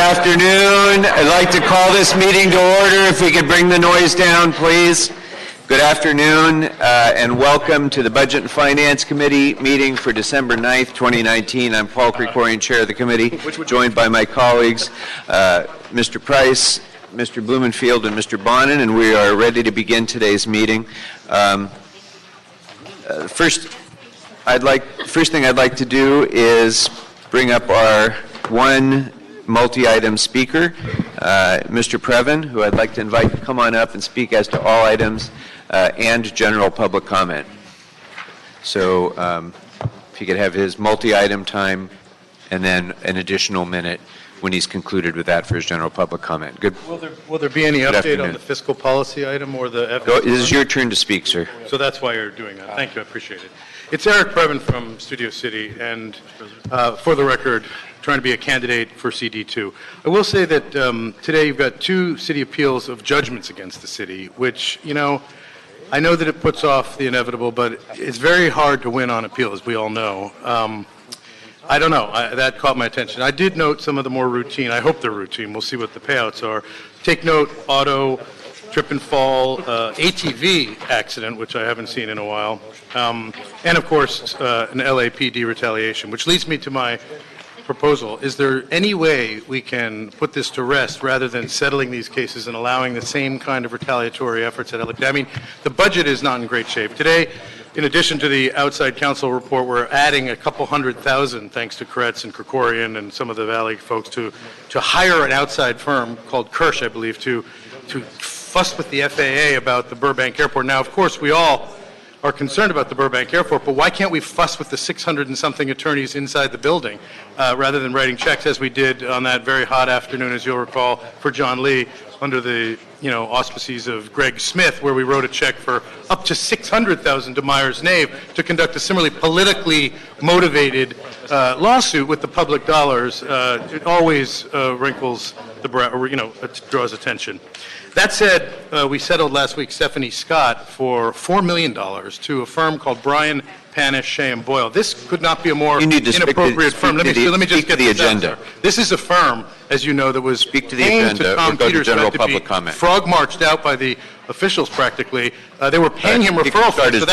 afternoon. I'd like to call this meeting to order. If we could bring the noise down, please. Good afternoon, and welcome to the Budget and Finance Committee meeting for December 9th, 2019. I'm Paul Krikorian, Chair of the committee, joined by my colleagues, Mr. Price, Mr. Blumenfield, and Mr. Bonin, and we are ready to begin today's meeting. First thing I'd like to do is bring up our one multi-item speaker, Mr. Previn, who I'd like to invite to come on up and speak as to all items and general public comment. So if he could have his multi-item time and then an additional minute when he's concluded with that for his general public comment. Good. Will there be any update on the fiscal policy item or the FFP? This is your turn to speak, sir. So that's why you're doing that. Thank you. I appreciate it. It's Eric Previn from Studio City, and for the record, trying to be a candidate for CD2. I will say that today you've got two city appeals of judgments against the city, which, you know, I know that it puts off the inevitable, but it's very hard to win on appeal, as we all know. I don't know. That caught my attention. I did note some of the more routine. I hope they're routine. We'll see what the payouts are. Take note, auto, trip and fall, ATV accident, which I haven't seen in a while, and of course an LAPD retaliation, which leads me to my proposal. Is there any way we can put this to rest rather than settling these cases and allowing the same kind of retaliatory efforts at LAPD? I mean, the budget is not in great shape. Today, in addition to the outside council report, we're adding a couple 100,000, thanks to Kretz and Krikorian and some of the Valley folks, to hire an outside firm called Kirsch, I believe, to fuss with the FAA about the Burbank Airport. Now, of course, we all are concerned about the Burbank Airport, but why can't we fuss with the 600 and something attorneys inside the building rather than writing checks as we did on that very hot afternoon, as you'll recall, for John Lee under the auspices of Greg Smith, where we wrote a check for up to $600,000 to Myers-Nave to conduct a similarly politically motivated lawsuit with the public dollars. It always wrinkles the brow, or, it draws attention. That said, we settled last week Stephanie Scott for $4 million to a firm called Bryan, Panish, Shea and Boyle. This could not be a more inappropriate firm. Let me just get the agenda. This is a firm, as you know, that was speak to the agenda. Tom We'll Peters, go to general public comment. Frog marched out by the officials practically. They were paying him referral fees. So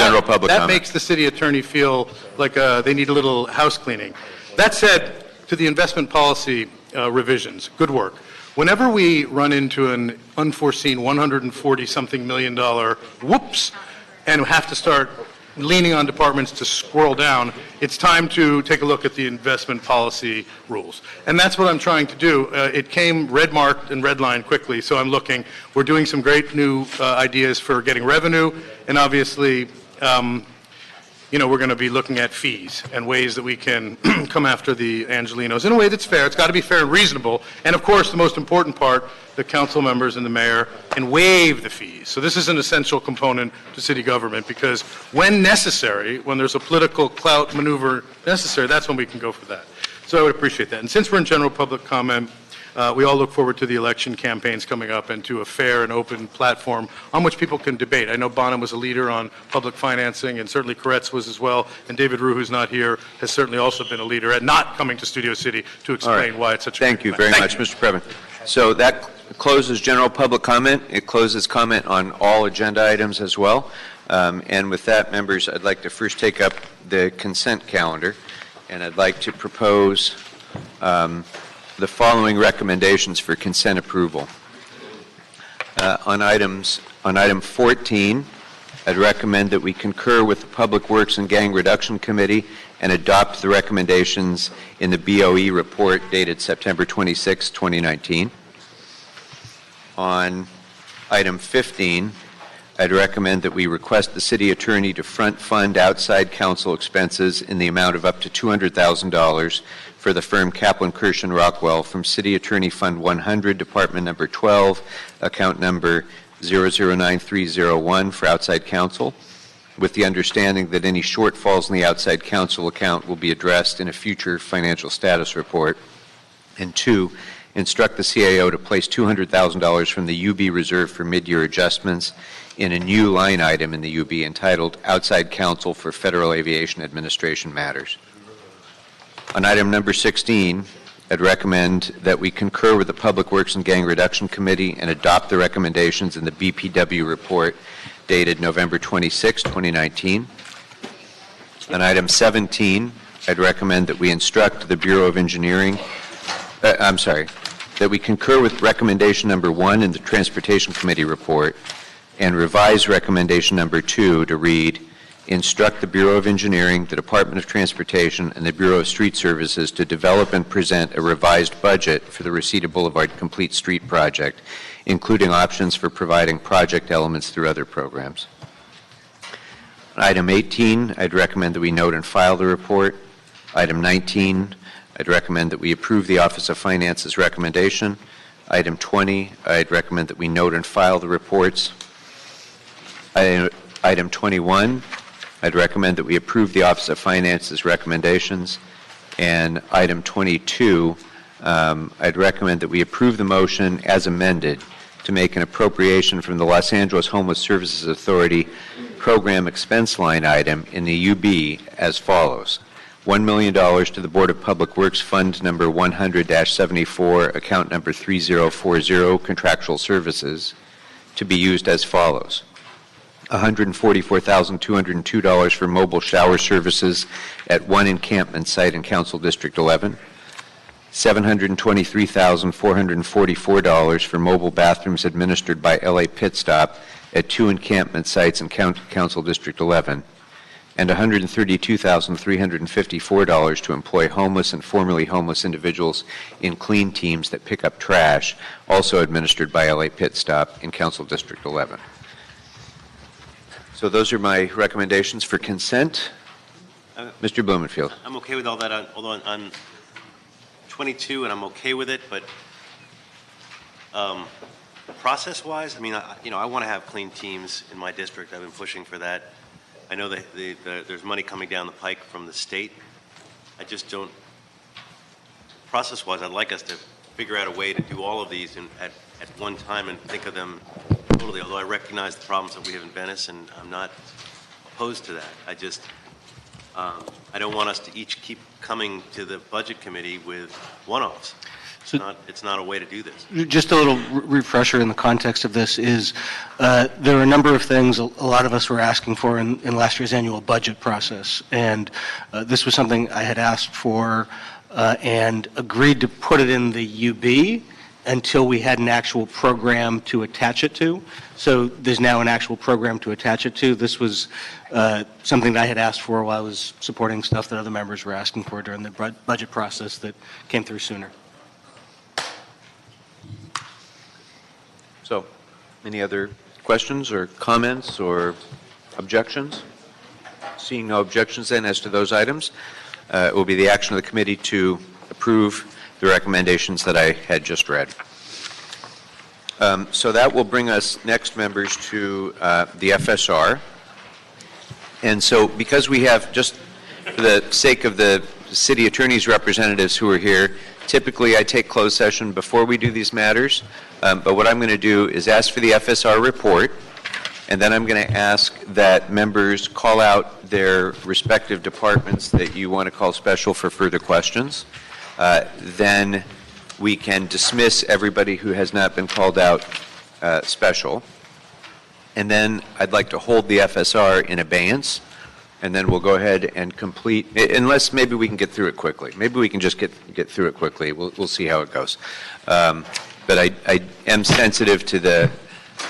that makes the city attorney feel like they need a little house cleaning. That said, to the investment policy revisions, good work. Whenever we run into an unforeseen $140-something million whoops and have to start leaning on departments to squirrel down, it's time to take a look at the investment policy rules. And that's what I'm trying to do. It came red marked and redlined quickly, so I'm looking. We're doing some great new ideas for getting revenue, and obviously we're going to be looking at fees and ways that we can come after the Angelinos in a way that's fair. It's got to be fair and reasonable. And, of course, the most important part, the council members and the mayor, and waive the fees. So this is an essential component to city government because when necessary, when there's a political clout maneuver necessary, that's when we can go for that. So I would appreciate that. And since we're in general public comment, we all look forward to the election campaigns coming up and to a fair and open platform on which people can debate. I know Bonin was a leader on public financing, and certainly Kretz was as well, and David Rue, who's not here, has certainly also been a leader at not coming to Studio City to explain why it's such a Thank you very much, Mr. Previn. So that closes general public comment. It closes comment on all agenda items as well. And with that, members, I'd like to first take up the consent calendar, and I'd like to propose the following recommendations for consent approval. On item 14, I'd recommend that we concur with the Public Works and Gang Reduction Committee and adopt the recommendations in the BOE report dated September 26, 2019. On item 15, I'd recommend that we request the city attorney to front fund outside counsel expenses in the amount of up to $200,000 for the firm Kaplan, Kirsch & Rockwell from City Attorney Fund 100, Department Number 12, account number 009301 for outside counsel, with the understanding that any shortfalls in the outside counsel account will be addressed in a future financial status report. And 2, instruct the CAO to place $200,000 from the UB reserve for mid-year adjustments in a new line item in the UB entitled Outside Counsel for Federal Aviation Administration Matters. On item number 16, I'd recommend that we concur with the Public Works and Gang Reduction Committee and adopt the recommendations in the BPW report dated November 26, 2019. On item 17, I'd recommend that we instruct the Bureau of Engineering, that we concur with recommendation number 1 in the Transportation Committee report and revise recommendation number 2 to read, instruct the Bureau of Engineering, the Department of Transportation, and the Bureau of Street Services to develop and present a revised budget for the Reseda Boulevard Complete Street project, including options for providing project elements through other programs. On item 18, I'd recommend that we note and file the report. Item 19, I'd recommend that we approve the Office of Finance's recommendation. Item 20, I'd recommend that we note and file the reports. Item 21, I'd recommend that we approve the Office of Finance's recommendations. And item 22, I'd recommend that we approve the motion as amended to make an appropriation from the Los Angeles Homeless Services Authority program expense line item in the UB as follows. $1 million to the Board of Public Works Fund number 100-74, account number 3040, contractual services, to be used as follows. $144,202 for mobile shower services at one encampment site in Council District 11, $723,444 for mobile bathrooms administered by LA Pit Stop at 2 encampment sites in Council District 11, and $132,354 to employ homeless and formerly homeless individuals in clean teams that pick up trash, also administered by LA Pit Stop in Council District 11. So those are my recommendations for consent. Mr. Blumenfield. I'm okay with all that, although on 22, and I'm okay with it, but process-wise, I mean, I want to have clean teams in my district. I've been pushing for that. I know that there's money coming down the pike from the state. I just don't, process-wise, I'd like us to figure out a way to do all of these at one time and think of them totally, although I recognize the problems that we have in Venice, and I'm not opposed to that. I just, I don't want us to each keep coming to the Budget Committee with one-offs. It's not a way to do this. Just a little refresher in the context of this is there are a number of things a lot of us were asking for in last year's annual budget process, and this was something I had asked for and agreed to put it in the UB until we had an actual program to attach it to. So there's now an actual program to attach it to. This was something that I had asked for while I was supporting stuff that other members were asking for during the budget process that came through sooner. So, any other questions or comments or objections? Seeing no objections then as to those items, it will be the action of the committee to approve the recommendations that I had just read. So that will bring us next, members, to the FSR. And so because we have, just for the sake of the city attorney's representatives who are here, typically I take closed session before we do these matters. But what I'm going to do is ask for the FSR report, and then I'm going to ask that members call out their respective departments that you want to call special for further questions. Then we can dismiss everybody who has not been called out special. And then I'd like to hold the FSR in abeyance, and then we'll go ahead and complete, unless maybe we can get through it quickly. Maybe we can just get through it quickly. We'll see how it goes. But I am sensitive to the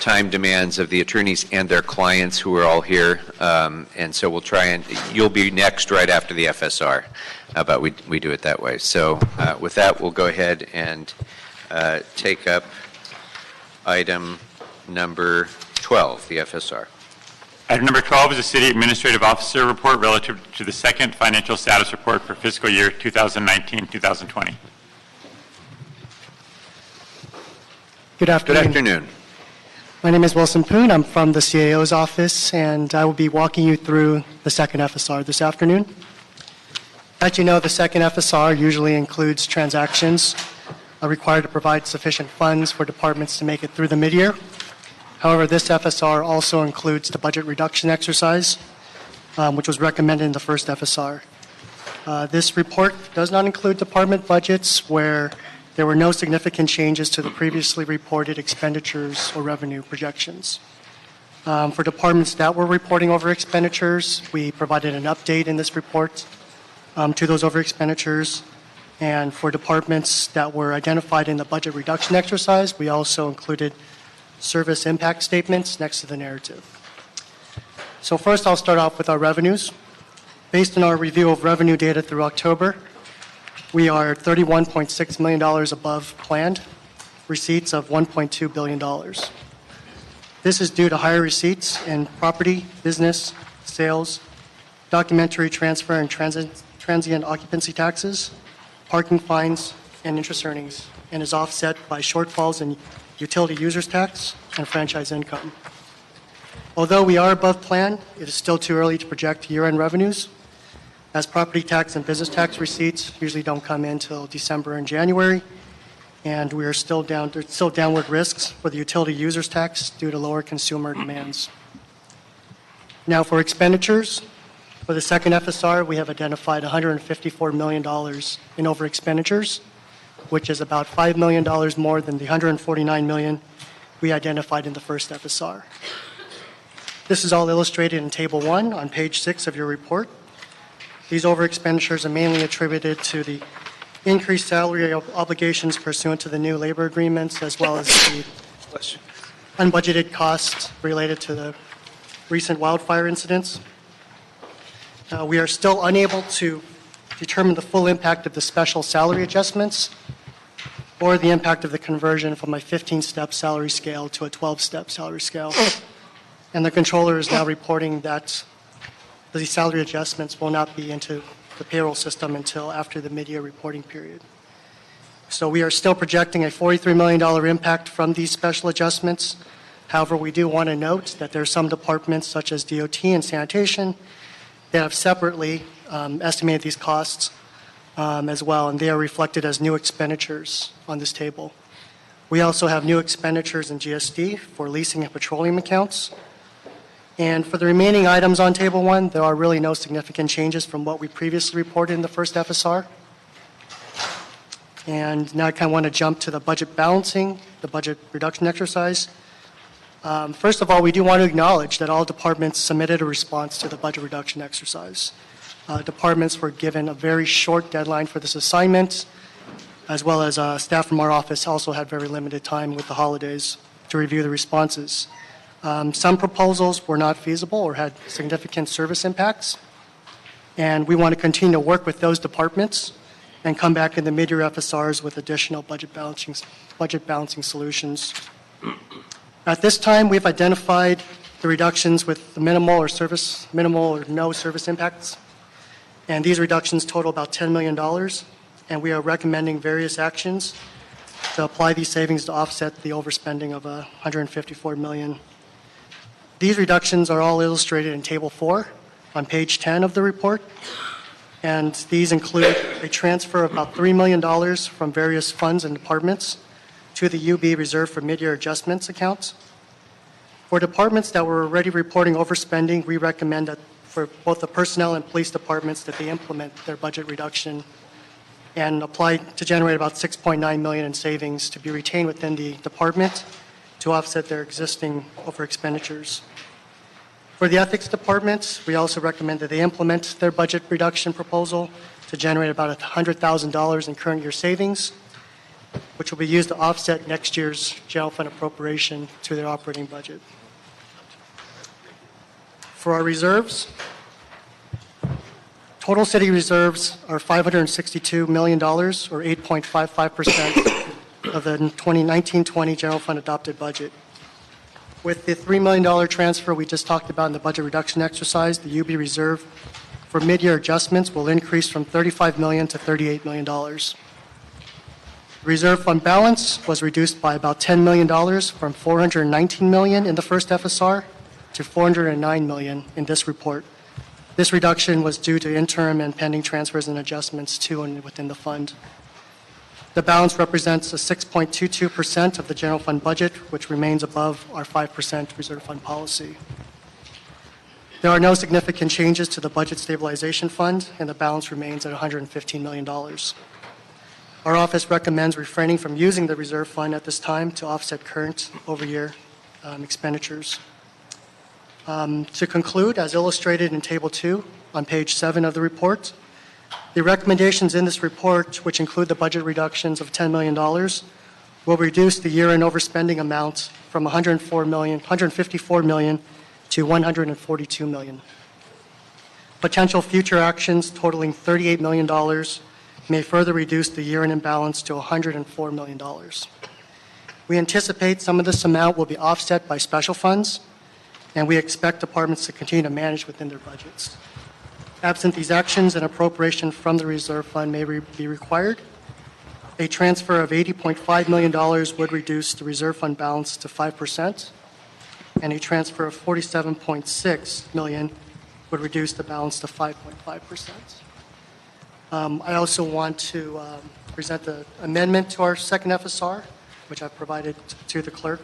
time demands of the attorneys and their clients who are all here, and so we'll try and, you'll be next right after the FSR. How about we do it that way? So with that, we'll go ahead and take up item number 12, the FSR. Item number 12 is the City Administrative Officer Report relative to the second financial status report for fiscal year 2019-2020. Good afternoon. Good afternoon. My name is Wilson Poon. I'm from the CAO's office, and I will be walking you through the second FSR this afternoon. As you know, the second FSR usually includes transactions required to provide sufficient funds for departments to make it through the mid-year. However, this FSR also includes the budget reduction exercise, which was recommended in the first FSR. This report does not include department budgets where there were no significant changes to the previously reported expenditures or revenue projections. For departments that were reporting over expenditures, we provided an update in this report to those over expenditures. And for departments that were identified in the budget reduction exercise, we also included service impact statements next to the narrative. So first, I'll start off with our revenues. Based on our review of revenue data through October, we are $31.6 million above planned, receipts of $1.2 billion. This is due to higher receipts in property, business, sales, documentary transfer and transient occupancy taxes, parking fines, and interest earnings, and is offset by shortfalls in utility users tax and franchise income. Although we are above plan, it is still too early to project year-end revenues, as property tax and business tax receipts usually don't come in until December and January, and there's still downward risks for the utility users tax due to lower consumer demands. Now for expenditures, for the second FSR, we have identified $154 million in over expenditures, which is about $5 million more than the $149 million we identified in the first FSR. This is all illustrated in Table 1 on page 6 of your report. These over expenditures are mainly attributed to the increased salary obligations pursuant to the new labor agreements, as well as the unbudgeted costs related to the recent wildfire incidents. We are still unable to determine the full impact of the special salary adjustments or the impact of the conversion from a 15-step salary scale to a 12-step salary scale. And the controller is now reporting that the salary adjustments will not be into the payroll system until after the mid-year reporting period. So we are still projecting a $43 million impact from these special adjustments. However, we do want to note that there are some departments, such as DOT and sanitation, that have separately estimated these costs as well, and they are reflected as new expenditures on this table. We also have new expenditures in GSD for leasing and petroleum accounts. And for the remaining items on Table 1, there are really no significant changes from what we previously reported in the first FSR. And now I kind of want to jump to the budget balancing, the budget reduction exercise. First of all, we do want to acknowledge that all departments submitted a response to the budget reduction exercise. Departments were given a very short deadline for this assignment, as well as staff from our office also had very limited time with the holidays to review the responses. Some proposals were not feasible or had significant service impacts, and we want to continue to work with those departments and come back in the mid-year FSRs with additional budget balancing solutions. At this time, we've identified the reductions with the minimal or no service impacts, and these reductions total about $10 million, and we are recommending various actions to apply these savings to offset the overspending of $154 million. These reductions are all illustrated in Table 4 on page 10 of the report, and these include a transfer of about $3 million from various funds and departments to the UB Reserve for Mid-Year Adjustments accounts. For departments that were already reporting overspending, we recommend that for both the personnel and police departments that they implement their budget reduction and apply to generate about $6.9 million in savings to be retained within the department to offset their existing over expenditures. For the ethics department, we also recommend that they implement their budget reduction proposal to generate about $100,000 in current year savings, which will be used to offset next year's general fund appropriation to their operating budget. For our reserves, total city reserves are $562 million, or 8.55% of the 2019-20 general fund adopted budget. With the $3 million transfer we just talked about in the budget reduction exercise, the UB reserve for mid-year adjustments will increase from $35 million to $38 million. Reserve fund balance was reduced by about $10 million from $419 million in the first FSR to $409 million in this report. This reduction was due to interim and pending transfers and adjustments to and within the fund. The balance represents a 6.22% of the general fund budget, which remains above our 5% reserve fund policy. There are no significant changes to the budget stabilization fund, and the balance remains at $115 million. Our office recommends refraining from using the reserve fund at this time to offset current over-year expenditures. To conclude, as illustrated in Table 2 on page 7 of the report, the recommendations in this report, which include the budget reductions of $10 million, will reduce the year-end overspending amount from $154 million to $142 million. Potential future actions totaling $38 million may further reduce the year-end imbalance to $104 million. We anticipate some of this amount will be offset by special funds, and we expect departments to continue to manage within their budgets. Absent these actions, an appropriation from the reserve fund may be required. A transfer of $80.5 million would reduce the reserve fund balance to 5%, and a transfer of $47.6 million would reduce the balance to 5.5%. I also want to present the amendment to our second FSR, which I've provided to the clerk.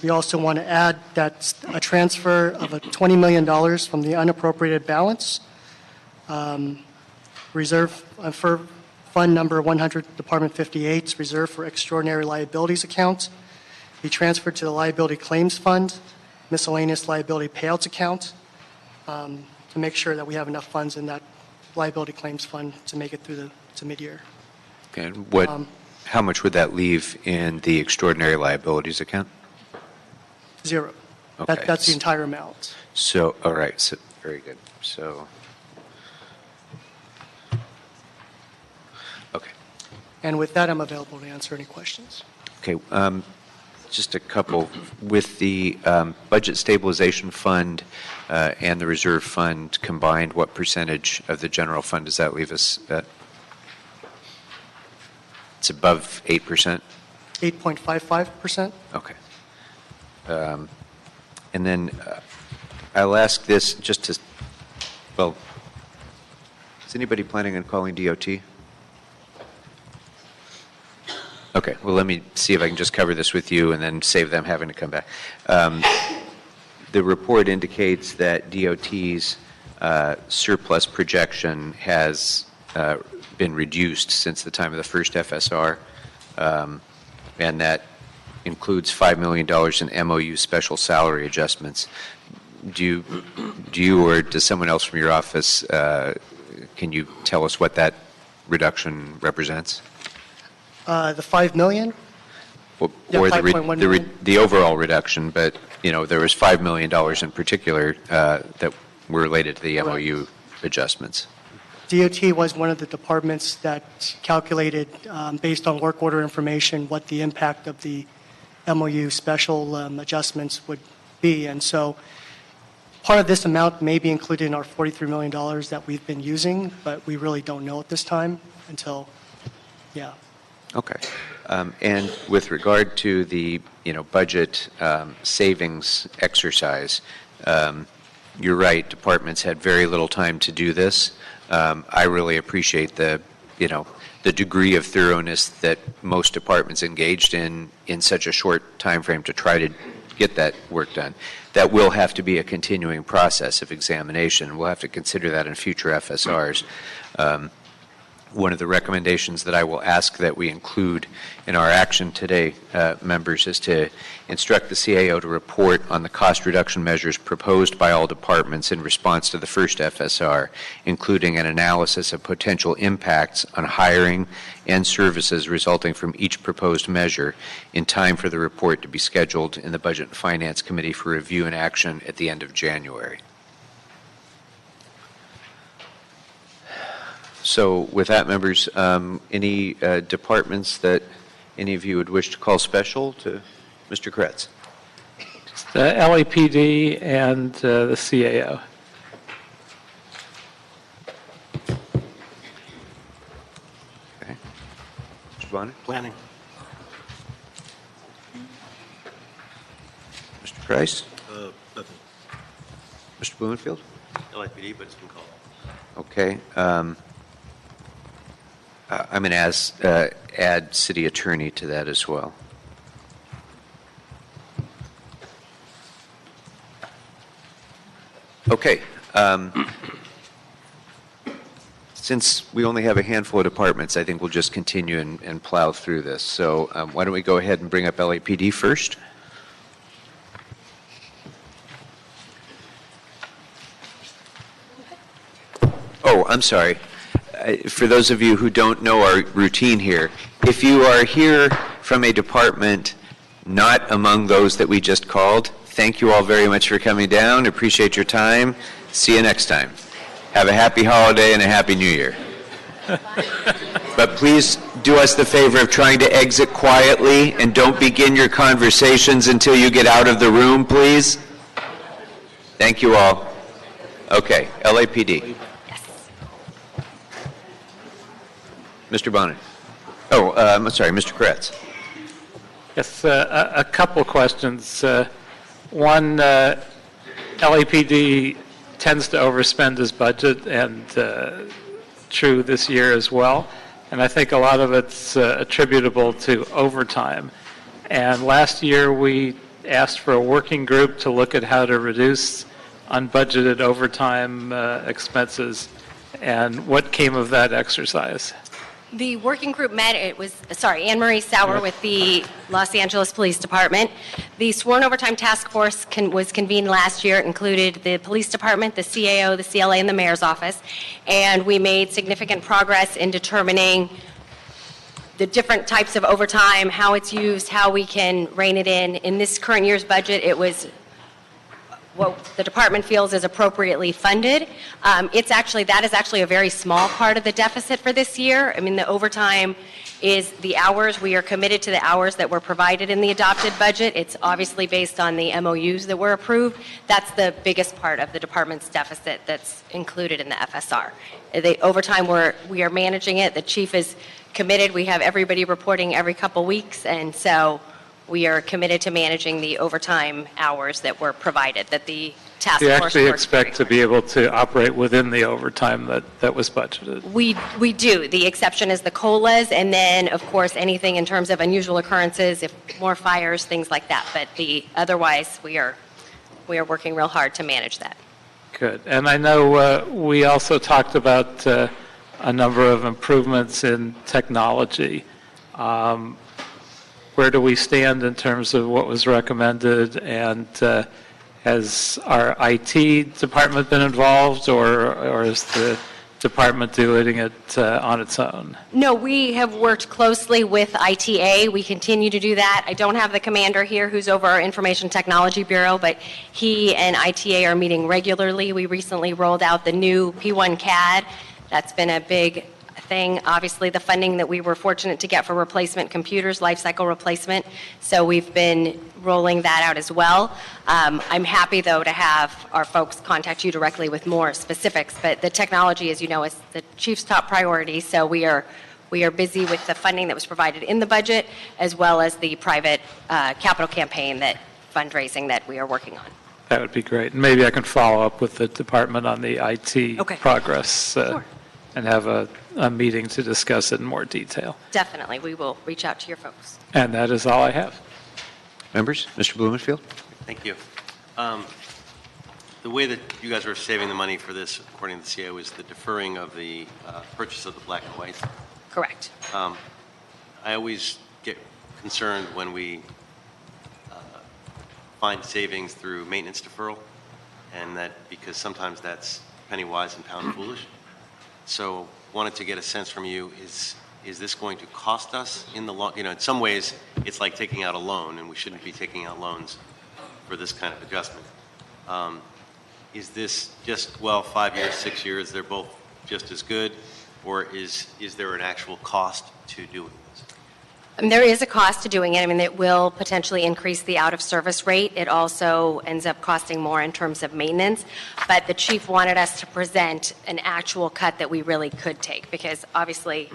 We also want to add that a transfer of $20 million from the unappropriated balance, reserve for Fund Number 100, Department 58's Reserve for Extraordinary Liabilities account, be transferred to the Liability Claims Fund, Miscellaneous Liability Payouts account, to make sure that we have enough funds in that Liability Claims Fund to make it through to mid-year. Okay, and how much would that leave in the extraordinary liabilities account? Zero. Okay. That's the entire amount. So, all right, so, very good. So, okay. And with that, I'm available to answer any questions. Okay, just a couple. With the budget stabilization fund and the reserve fund combined, what percentage of the general fund does that leave us at? It's above 8%? 8.55%. Okay. And then I'll ask this just to, well, is anybody planning on calling DOT? Okay, well, let me see if I can just cover this with you and then save them having to come back. The report indicates that DOT's surplus projection has been reduced since the time of the first FSR, and that includes $5 million in MOU special salary adjustments. Do you or does someone else from your office, can you tell us what that reduction represents? The $5 million? Or Yeah, $5.1 million. the overall reduction, but, you know, there was $5 million in particular that were related to the Correct. MOU adjustments. DOT was one of the departments that calculated, based on work order information, what the impact of the MOU special adjustments would be. And so part of this amount may be included in our $43 million that we've been using, but we really don't know at this time until, yeah. Okay. And with regard to the, you know, budget savings exercise, you're right, departments had very little time to do this. I really appreciate the, you know, the degree of thoroughness that most departments engaged in such a short time frame to try to get that work done. That will have to be a continuing process of examination. We'll have to consider that in future FSRs. One of the recommendations that I will ask that we include in our action today, members, is to instruct the CAO to report on the cost reduction measures proposed by all departments in response to the first FSR, including an analysis of potential impacts on hiring and services resulting from each proposed measure in time for the report to be scheduled in the Budget and Finance Committee for review and action at the end of January. So with that, members, any departments that any of you would wish to call special to Mr. Kretz? The LAPD and the CAO. Okay. Mr. Bonner? Planning. Mr. Price? Nothing. Mr. Blumenfield? LAPD, but it's been called. Okay. I'm going to add city attorney to that as well. Okay. Since we only have a handful of departments, I think we'll just continue and plow through this. So why don't we go ahead and bring up LAPD first? Oh, I'm sorry. For those of you who don't know our routine here, if you are here from a department not among those that we just called, thank you all very much for coming down. Appreciate your time. See you next time. Have a happy holiday and a happy new year. But please do us the favor of trying to exit quietly and don't begin your conversations until you get out of the room, please. Thank you all. Okay, LAPD. Mr. Bonnet. Oh, I'm sorry, Mr. Kretz. Yes, a couple questions. One, LAPD tends to overspend his budget, and true this year as well. And I think a lot of it's attributable to overtime. And last year we asked for a working group to look at how to reduce unbudgeted overtime expenses. And what came of that exercise? The working group met, Anne Marie Sauer with the Los Angeles Police Department. The Sworn Overtime Task Force was convened last year. It included the Police Department, the CAO, the CLA, and the Mayor's Office. And we made significant progress in determining the different types of overtime, how it's used, how we can rein it in. In this current year's budget, it was what the department feels is appropriately funded. That is actually a very small part of the deficit for this year. I mean, the overtime is the hours. We are committed to the hours that were provided in the adopted budget. It's obviously based on the MOUs that were approved. That's the biggest part of the department's deficit that's included in the FSR. The overtime, we are managing it. The chief is committed. We have everybody reporting every couple weeks, and so we are committed to managing the overtime hours that were provided, that the task Do you force actually works expect to be able to operate within the overtime that was budgeted? We do. The exception is the COLAs, and then, of course, anything in terms of unusual occurrences, if more fires, things like that. But otherwise, we are working real hard to manage that. Good. And I know we also talked about a number of improvements in technology. Where do we stand in terms of what was recommended, and has our IT department been involved, or is the department doing it on its own? No, we have worked closely with ITA. We continue to do that. I don't have the commander here who's over our Information Technology Bureau, but he and ITA are meeting regularly. We recently rolled out the new P1 CAD. That's been a big thing. Obviously, the funding that we were fortunate to get for replacement computers, lifecycle replacement. So we've been rolling that out as well. I'm happy, though, to have our folks contact you directly with more specifics. But the technology, as you know, is the chief's top priority. So we are busy with the funding that was provided in the budget, as well as the private capital campaign fundraising that we are working on. That would be great. And maybe I can follow up with the department on the IT progress. Sure. And have a meeting to discuss it in more detail. Definitely. We will reach out to your folks. And that is all I have. Members, Mr. Blumenfield? Thank you. The way that you guys are saving the money for this, according to the CAO, is the deferring of the purchase of the black and white. Correct. I always get concerned when we find savings through maintenance deferral, and that because sometimes that's penny wise and pound foolish. So wanted to get a sense from you, is this going to cost us in the long, in some ways it's like taking out a loan, and we shouldn't be taking out loans for this kind of adjustment. Is this just, 5 years, 6 years, they're both just as good, or is there an actual cost to doing this? There is a cost to doing it. I mean, it will potentially increase the out-of-service rate. It also ends up costing more in terms of maintenance. But the chief wanted us to present an actual cut that we really could take, because obviously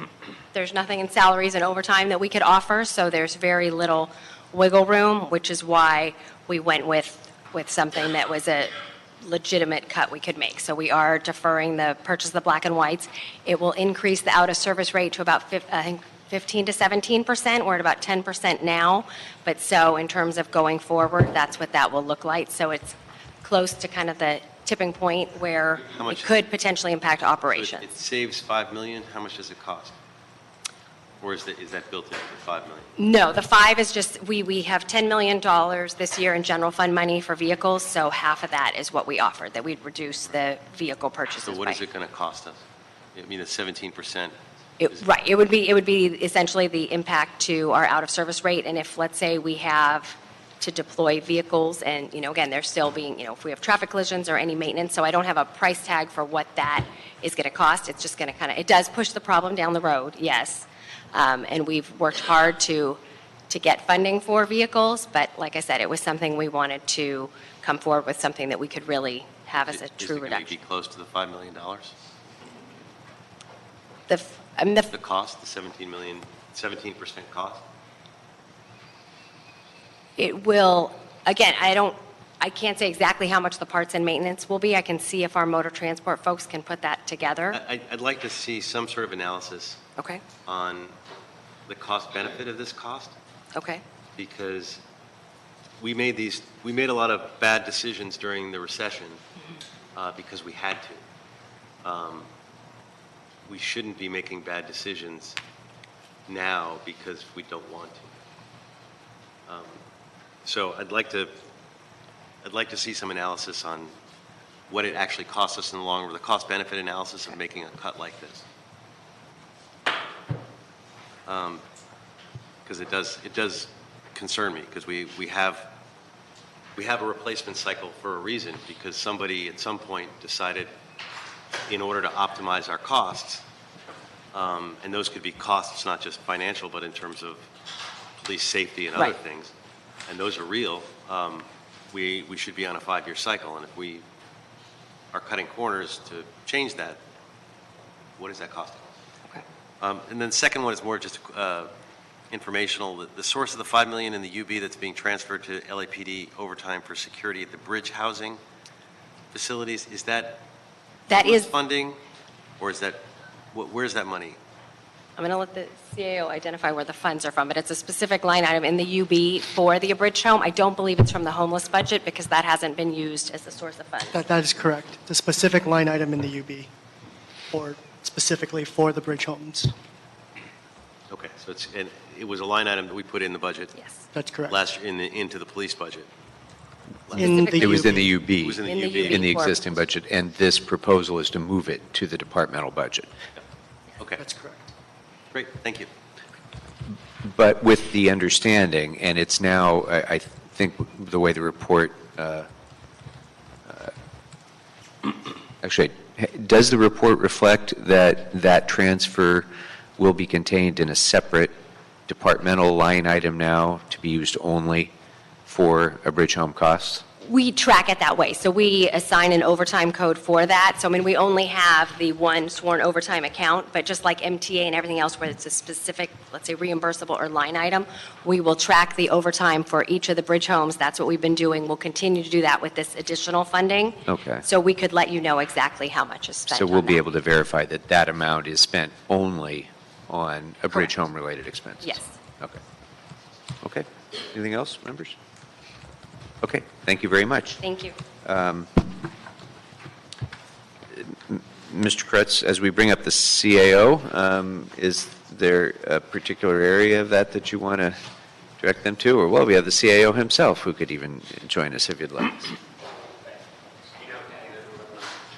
there's nothing in salaries and overtime that we could offer, so there's very little wiggle room, which is why we went with something that was a legitimate cut we could make. So we are deferring the purchase of the black and whites. It will increase the out-of-service rate to about, I think, 15 to 17%. We're at about 10% now. But so in terms of going forward, that's what that will look like. So it's close to kind of the tipping point where How much it is could potentially impact So operations. it saves $5 million. How much does it cost? Or is that built into the $5 million? No, the 5 is just, we have $10 million this year in general fund money for vehicles, so half of that is what we offered, that we'd reduce the vehicle purchases So by. what is it going to cost us? I mean, the 17%. Right, it would be essentially the impact to our out-of-service rate, and if, let's say, we have to deploy vehicles, and, again, they're still being, if we have traffic collisions or any maintenance, so I don't have a price tag for what that is going to cost. It's just going to it does push the problem down the road, yes. And we've worked hard to get funding for vehicles, but like I said, it was something we wanted to come forward with, something that we could really have as a true Is it reduction. going to be close to the $5 million? The The cost, the 17% cost? It will, again, I can't say exactly how much the parts and maintenance will be. I can see if our motor transport folks can put that together. I'd like to see some sort of analysis Okay, on the cost benefit of this cost, okay, because we made a lot of bad decisions during the recession because we had to. We shouldn't be making bad decisions now because we don't want to. So I'd like to see some analysis on what it actually costs us in the long run, the cost benefit analysis of making a cut like this. Because it does concern me, because we have a replacement cycle for a reason, because somebody at some point decided, in order to optimize our costs, and those could be costs not just financial, but in terms of police safety and other Right. things, and those are real, we should be on a 5-year cycle, and if we are cutting corners to change that, what is that costing? okay. And then the second one is more just informational. The source of the $5 million in the UB that's being transferred to LAPD overtime for security at the bridge housing facilities, is that That funding, or is that, where's that money? I'm going to let the CAO identify where the funds are from, but it's a specific line item in the UB for the abridged home. I don't believe it's from the homeless budget because that hasn't been used as a source of funds. That is correct. The specific line item in the UB, or specifically for the bridge homes. Okay, so it was a line item that we put in the budget Yes. That's correct. last year into the police budget. In the It was in UB. the UB. It was in the In the UB. UB. In the for- existing budget, and this proposal is to move it to the departmental budget. Okay, That's correct. great, thank you. But with the understanding, and it's now, I think the way the report, actually, does the report reflect that that transfer will be contained in a separate departmental line item now to be used only for abridged home costs? We track it that way. So we assign an overtime code for that. So, we only have the one sworn overtime account, but just like MTA and everything else where it's a specific, let's say, reimbursable or line item, we will track the overtime for each of the bridge homes. That's what we've been doing. We'll continue to do that with this additional funding. Okay. So we could let you know exactly how much is spent So on we'll be that. able to verify that that amount is spent only on abridged Correct. home-related expenses? Yes. Okay. Okay. Anything else, members? Okay, thank you very much. Thank you. Mr. Kretz, as we bring up the CAO, is there a particular area of that you want to direct them to? Or, well, we have the CAO himself who could even join us if you'd like.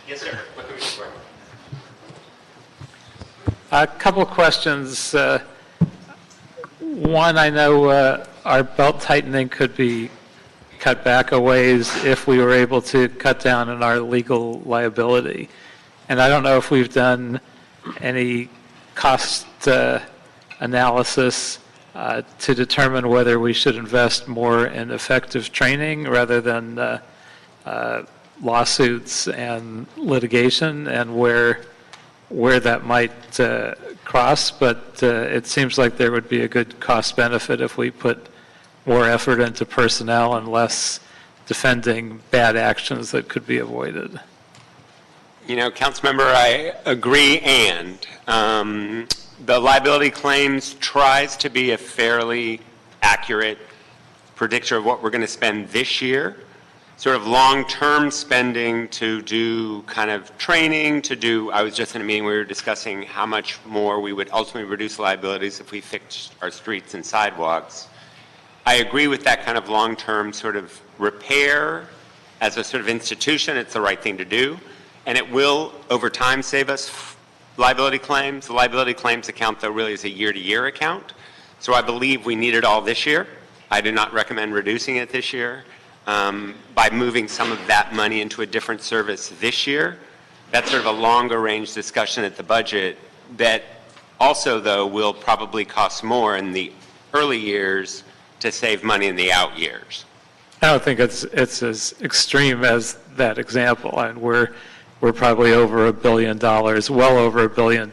Yes, sir. What can we do for you? A couple of questions. One, I know our belt tightening could be cut back a ways if we were able to cut down on our legal liability. And I don't know if we've done any cost analysis to determine whether we should invest more in effective training rather than lawsuits and litigation, and where that might cross. But it seems like there would be a good cost benefit if we put more effort into personnel and less defending bad actions that could be avoided. Councilmember, I agree, and the liability claims tries to be a fairly accurate predictor of what we're going to spend this year. sort of long-term spending to do kind of training, I was just in a meeting where we were discussing how much more we would ultimately reduce liabilities if we fixed our streets and sidewalks. I agree with that kind of long-term sort of repair as a sort of institution. It's the right thing to do, and it will, over time, save us liability claims. The liability claims account, though, really is a year-to-year account. So I believe we need it all this year. I do not recommend reducing it this year. By moving some of that money into a different service this year, that's sort of a longer range discussion at the budget that also, though, will probably cost more in the early years to save money in the out years. I don't think it's as extreme as that example, and we're probably over $1 billion, well over $1 billion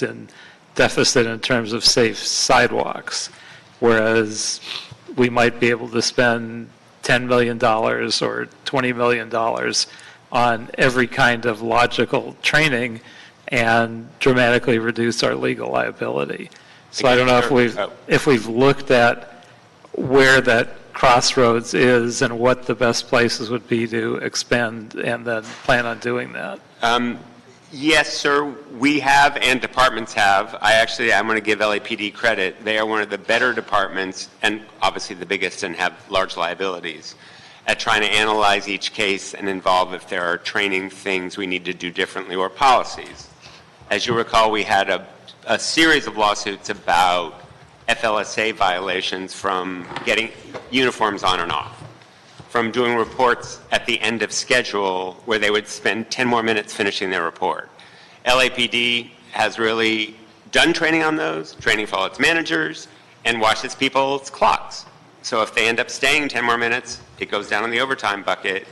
in deficit in terms of safe sidewalks, whereas we might be able to spend $10 million or $20 million on every kind of logical training and dramatically reduce our legal liability. So I don't know if we've looked at where that crossroads is and what the best places would be to expend and then plan on doing that. Yes, sir, we have and departments have. I'm going to give LAPD credit. They are one of the better departments and obviously the biggest and have large liabilities at trying to analyze each case and involve if there are training things we need to do differently or policies. As you recall, we had a series of lawsuits about FLSA violations from getting uniforms on and off, from doing reports at the end of schedule where they would spend 10 more minutes finishing their report. LAPD has really done training on those, training for all its managers, and watches people's clocks. So if they end up staying 10 more minutes, it goes down in the overtime bucket.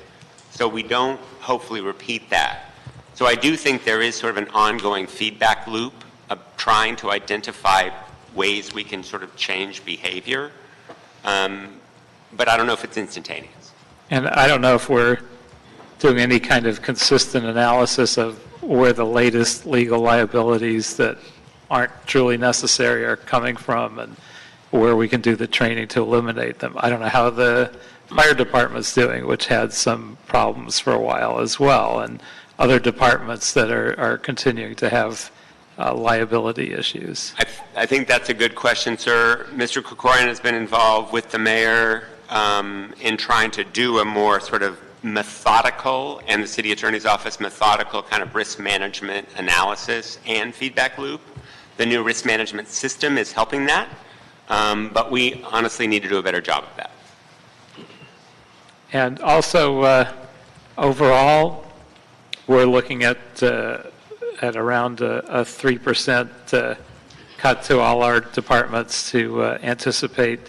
So we don't hopefully repeat that. So I do think there is sort of an ongoing feedback loop of trying to identify ways we can sort of change behavior. But I don't know if it's instantaneous. And I don't know if we're doing any kind of consistent analysis of where the latest legal liabilities that aren't truly necessary are coming from and where we can do the training to eliminate them. I don't know how the fire department's doing, which had some problems for a while as well, and other departments that are continuing to have liability issues. I think that's a good question, sir. Mr. Krikorian has been involved with the mayor in trying to do a more sort of methodical, and the city attorney's office methodical kind of risk management analysis and feedback loop. The new risk management system is helping that, but we honestly need to do a better job of that. And also, overall, we're looking at around a 3% cut to all our departments to anticipate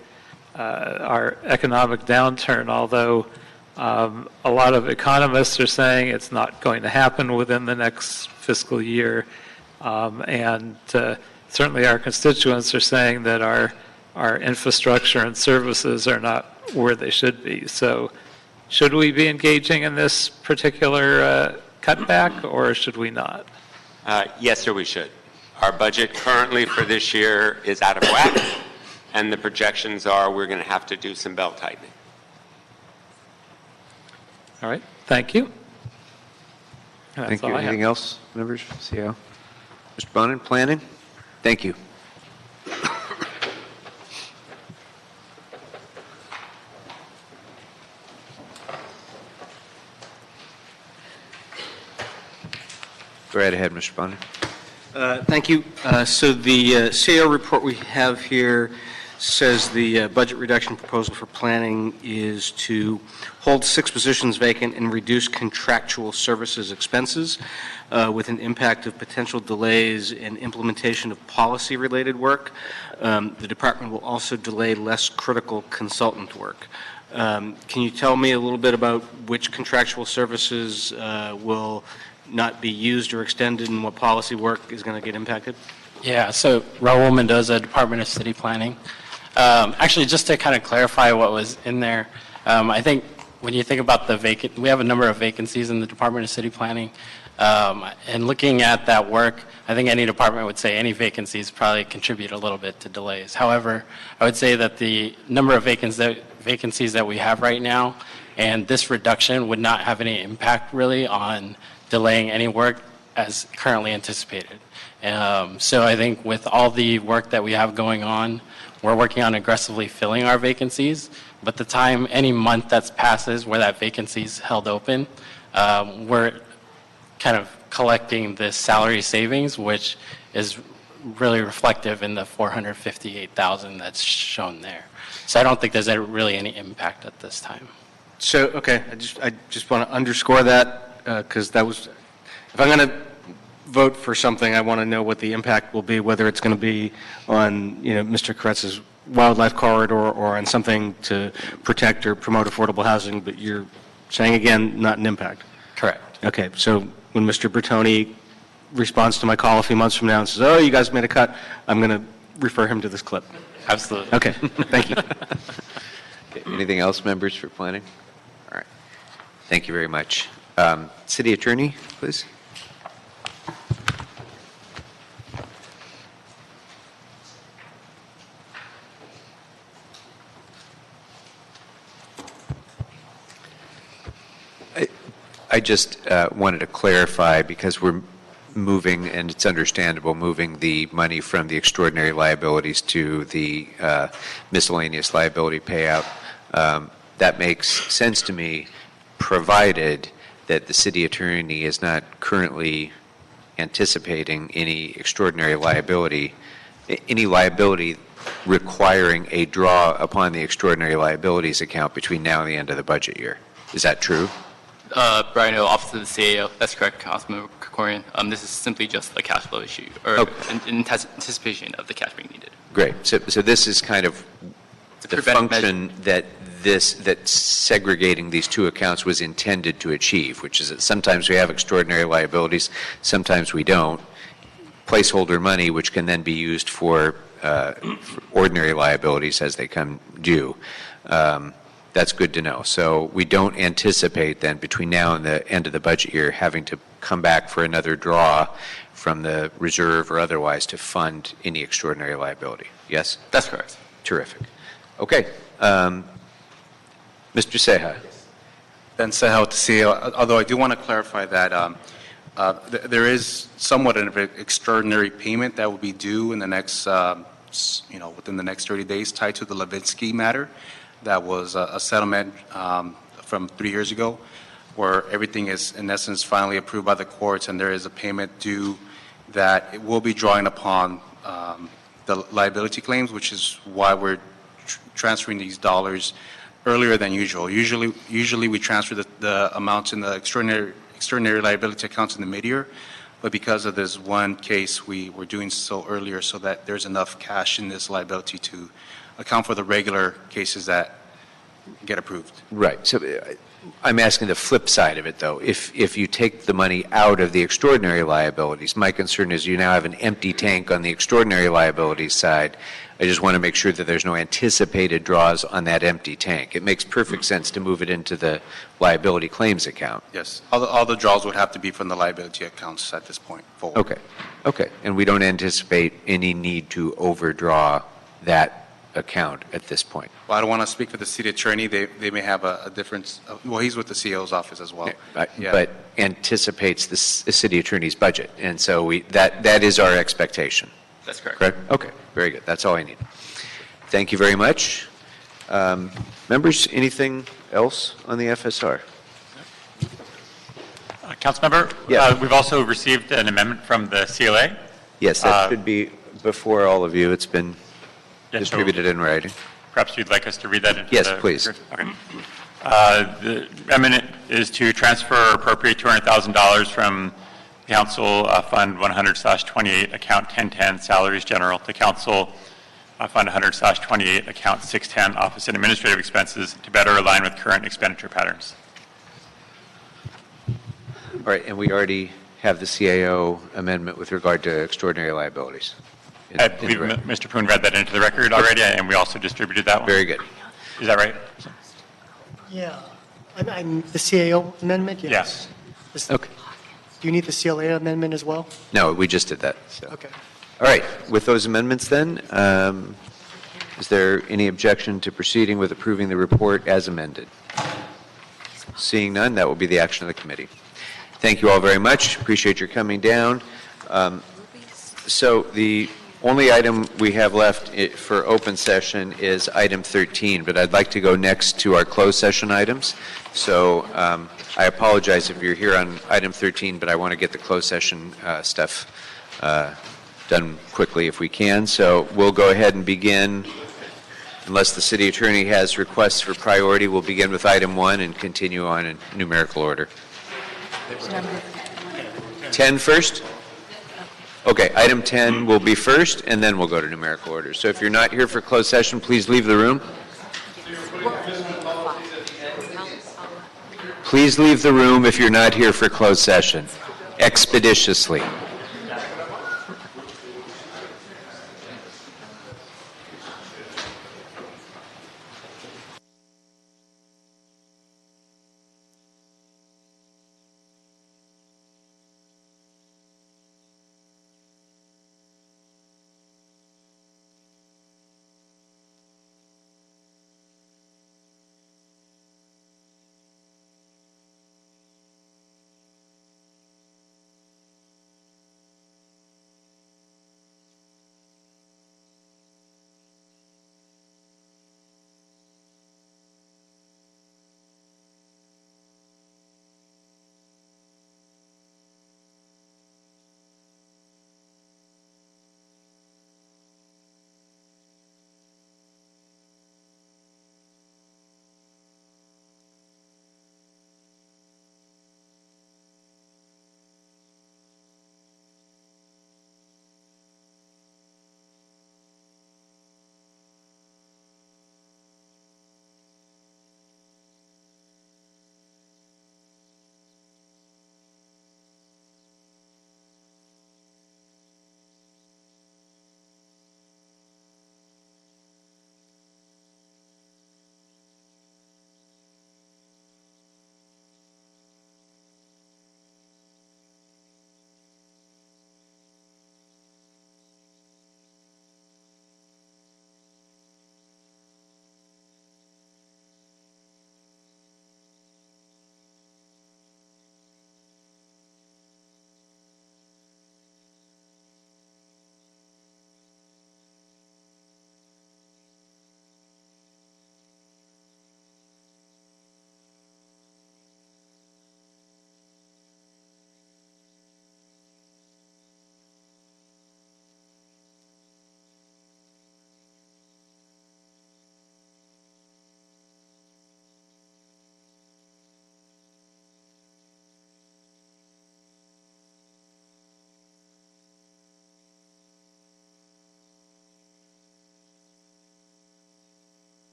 our economic downturn, although a lot of economists are saying it's not going to happen within the next fiscal year. And certainly our constituents are saying that our infrastructure and services are not where they should be. So should we be engaging in this particular cutback, or should we not? Yes, sir, we should. Our budget currently for this year is out of whack, and the projections are we're going to have to do some belt tightening. All right, thank you. That's Thank you. all I have. Anything else, members? CEO? Mr. Bonin, planning? Thank you. Go right ahead, Mr. Bonin. Thank you. So the CAO report we have here says the budget reduction proposal for planning is to hold 6 positions vacant and reduce contractual services expenses with an impact of potential delays in implementation of policy-related work. The department will also delay less critical consultant work. Can you tell me a little bit about which contractual services will not be used or extended and what policy work is going to get impacted? Yeah, so Raul Mendoza, Department of City Planning. Actually, just to kind of clarify what was in there, I think when you think about we have a number of vacancies in the Department of City Planning. And looking at that work, I think any department would say any vacancies probably contribute a little bit to delays. However, I would say that the number of vacancies that we have right now And this reduction would not have any impact really on delaying any work as currently anticipated. So I think with all the work that we have going on, we're working on aggressively filling our vacancies, but the time, any month that passes where that vacancy is held open, we're kind of collecting this salary savings, which is really reflective in the $458,000 that's shown there. So I don't think there's really any impact at this time. So, okay, I just want to underscore that, because that was, if I'm going to vote for something, I want to know what the impact will be, whether it's going to be on, Mr. Koretz's wildlife corridor or on something to protect or promote affordable housing, but you're saying, again, not an impact. Correct. Okay, so when Mr. Bertoni responds to my call a few months from now and says, oh, you guys made a cut, I'm going to refer him to this clip. Absolutely. Okay, thank you. Okay, anything else, members, for planning? All right. Thank you very much. City Attorney, please. I just wanted to clarify, because we're moving, and it's understandable, moving the money from the extraordinary liabilities to the miscellaneous liability payout. That makes sense to me, provided that the city attorney is not currently anticipating any extraordinary liability, any liability requiring a draw upon the extraordinary liabilities account between now and the end of the budget year. Is that true? Brian Hill, Office of the CAO. That's correct, Councilmember Krikorian. This is simply just a cash flow issue, or in anticipation of the cash being needed. Great. So this is kind of the function that segregating these two accounts was intended to achieve, which is that sometimes we have extraordinary liabilities, sometimes we don't. Placeholder money, which can then be used for ordinary liabilities as they come due. That's good to know. So we don't anticipate then, between now and the end of the budget year, having to come back for another draw from the reserve or otherwise to fund any extraordinary liability. Yes? That's correct. Terrific. Okay. Mr. Ceja. Ben Ceja with the CAO. Although I do want to clarify that there is somewhat of an extraordinary payment that will be due in the next, within the next 30 days, tied to the Levitsky matter. That was a settlement from 3 years ago, where everything is, in essence, finally approved by the courts, and there is a payment due that it will be drawing upon the liability claims, which is why we're transferring these dollars earlier than usual. Usually we transfer the amounts in the extraordinary liability accounts in the mid-year, but because of this one case, we were doing so earlier so that there's enough cash in this liability to account for the regular cases that get approved. Right. So I'm asking the flip side of it, though. If you take the money out of the extraordinary liabilities, my concern is you now have an empty tank on the extraordinary liabilities side. I just want to make sure that there's no anticipated draws on that empty tank. It makes perfect sense to move it into the liability claims account. Yes. All the draws would have to be from the liability accounts at this point forward. Okay. Okay. And we don't anticipate any need to overdraw that account at this point. Well, I don't want to speak for the city attorney. They may have a difference. Well, he's with the CEO's office as well. Yeah. But anticipates the city attorney's budget. And so that is our expectation. That's correct. Correct? Okay. Very good. That's all I need. Thank you very much. Members, anything else on the FSR? Councilmember, Yeah. We've also received an amendment from the CLA. Yes, that should be before all of you. It's been distributed in writing. Perhaps you'd like us to read that into Yes, the please. record? Okay. The amendment is to transfer or appropriate $200,000 from Council Fund 100/28, Account 1010, Salaries General, to Council Fund 100/28, Account 610, Office and Administrative Expenses, to better align with current expenditure patterns. All right, and we already have the CAO amendment with regard to extraordinary liabilities. I believe Mr. Poon read that into the record already, and we also distributed that one. Very good. Is that right? Yeah. I'm the CAO amendment? Yes. Okay. Do you need the CLA amendment as well? No, we just did that. So. Okay. All right, with those amendments then, is there any objection to proceeding with approving the report as amended? Seeing none, that will be the action of the committee. Thank you all very much. Appreciate your coming down. So the only item we have left for open session is item 13, but I'd like to go next to our closed session items. So I apologize if you're here on item 13, but I want to get the closed session stuff done quickly if we can. So we'll go ahead and begin. Unless the city attorney has requests for priority, we'll begin with item 1 and continue on in numerical order. 10 first? Okay, item 10 will be first, and then we'll go to numerical order. So if you're not here for closed session, please leave the room. Please leave the room if you're not here for closed session, expeditiously.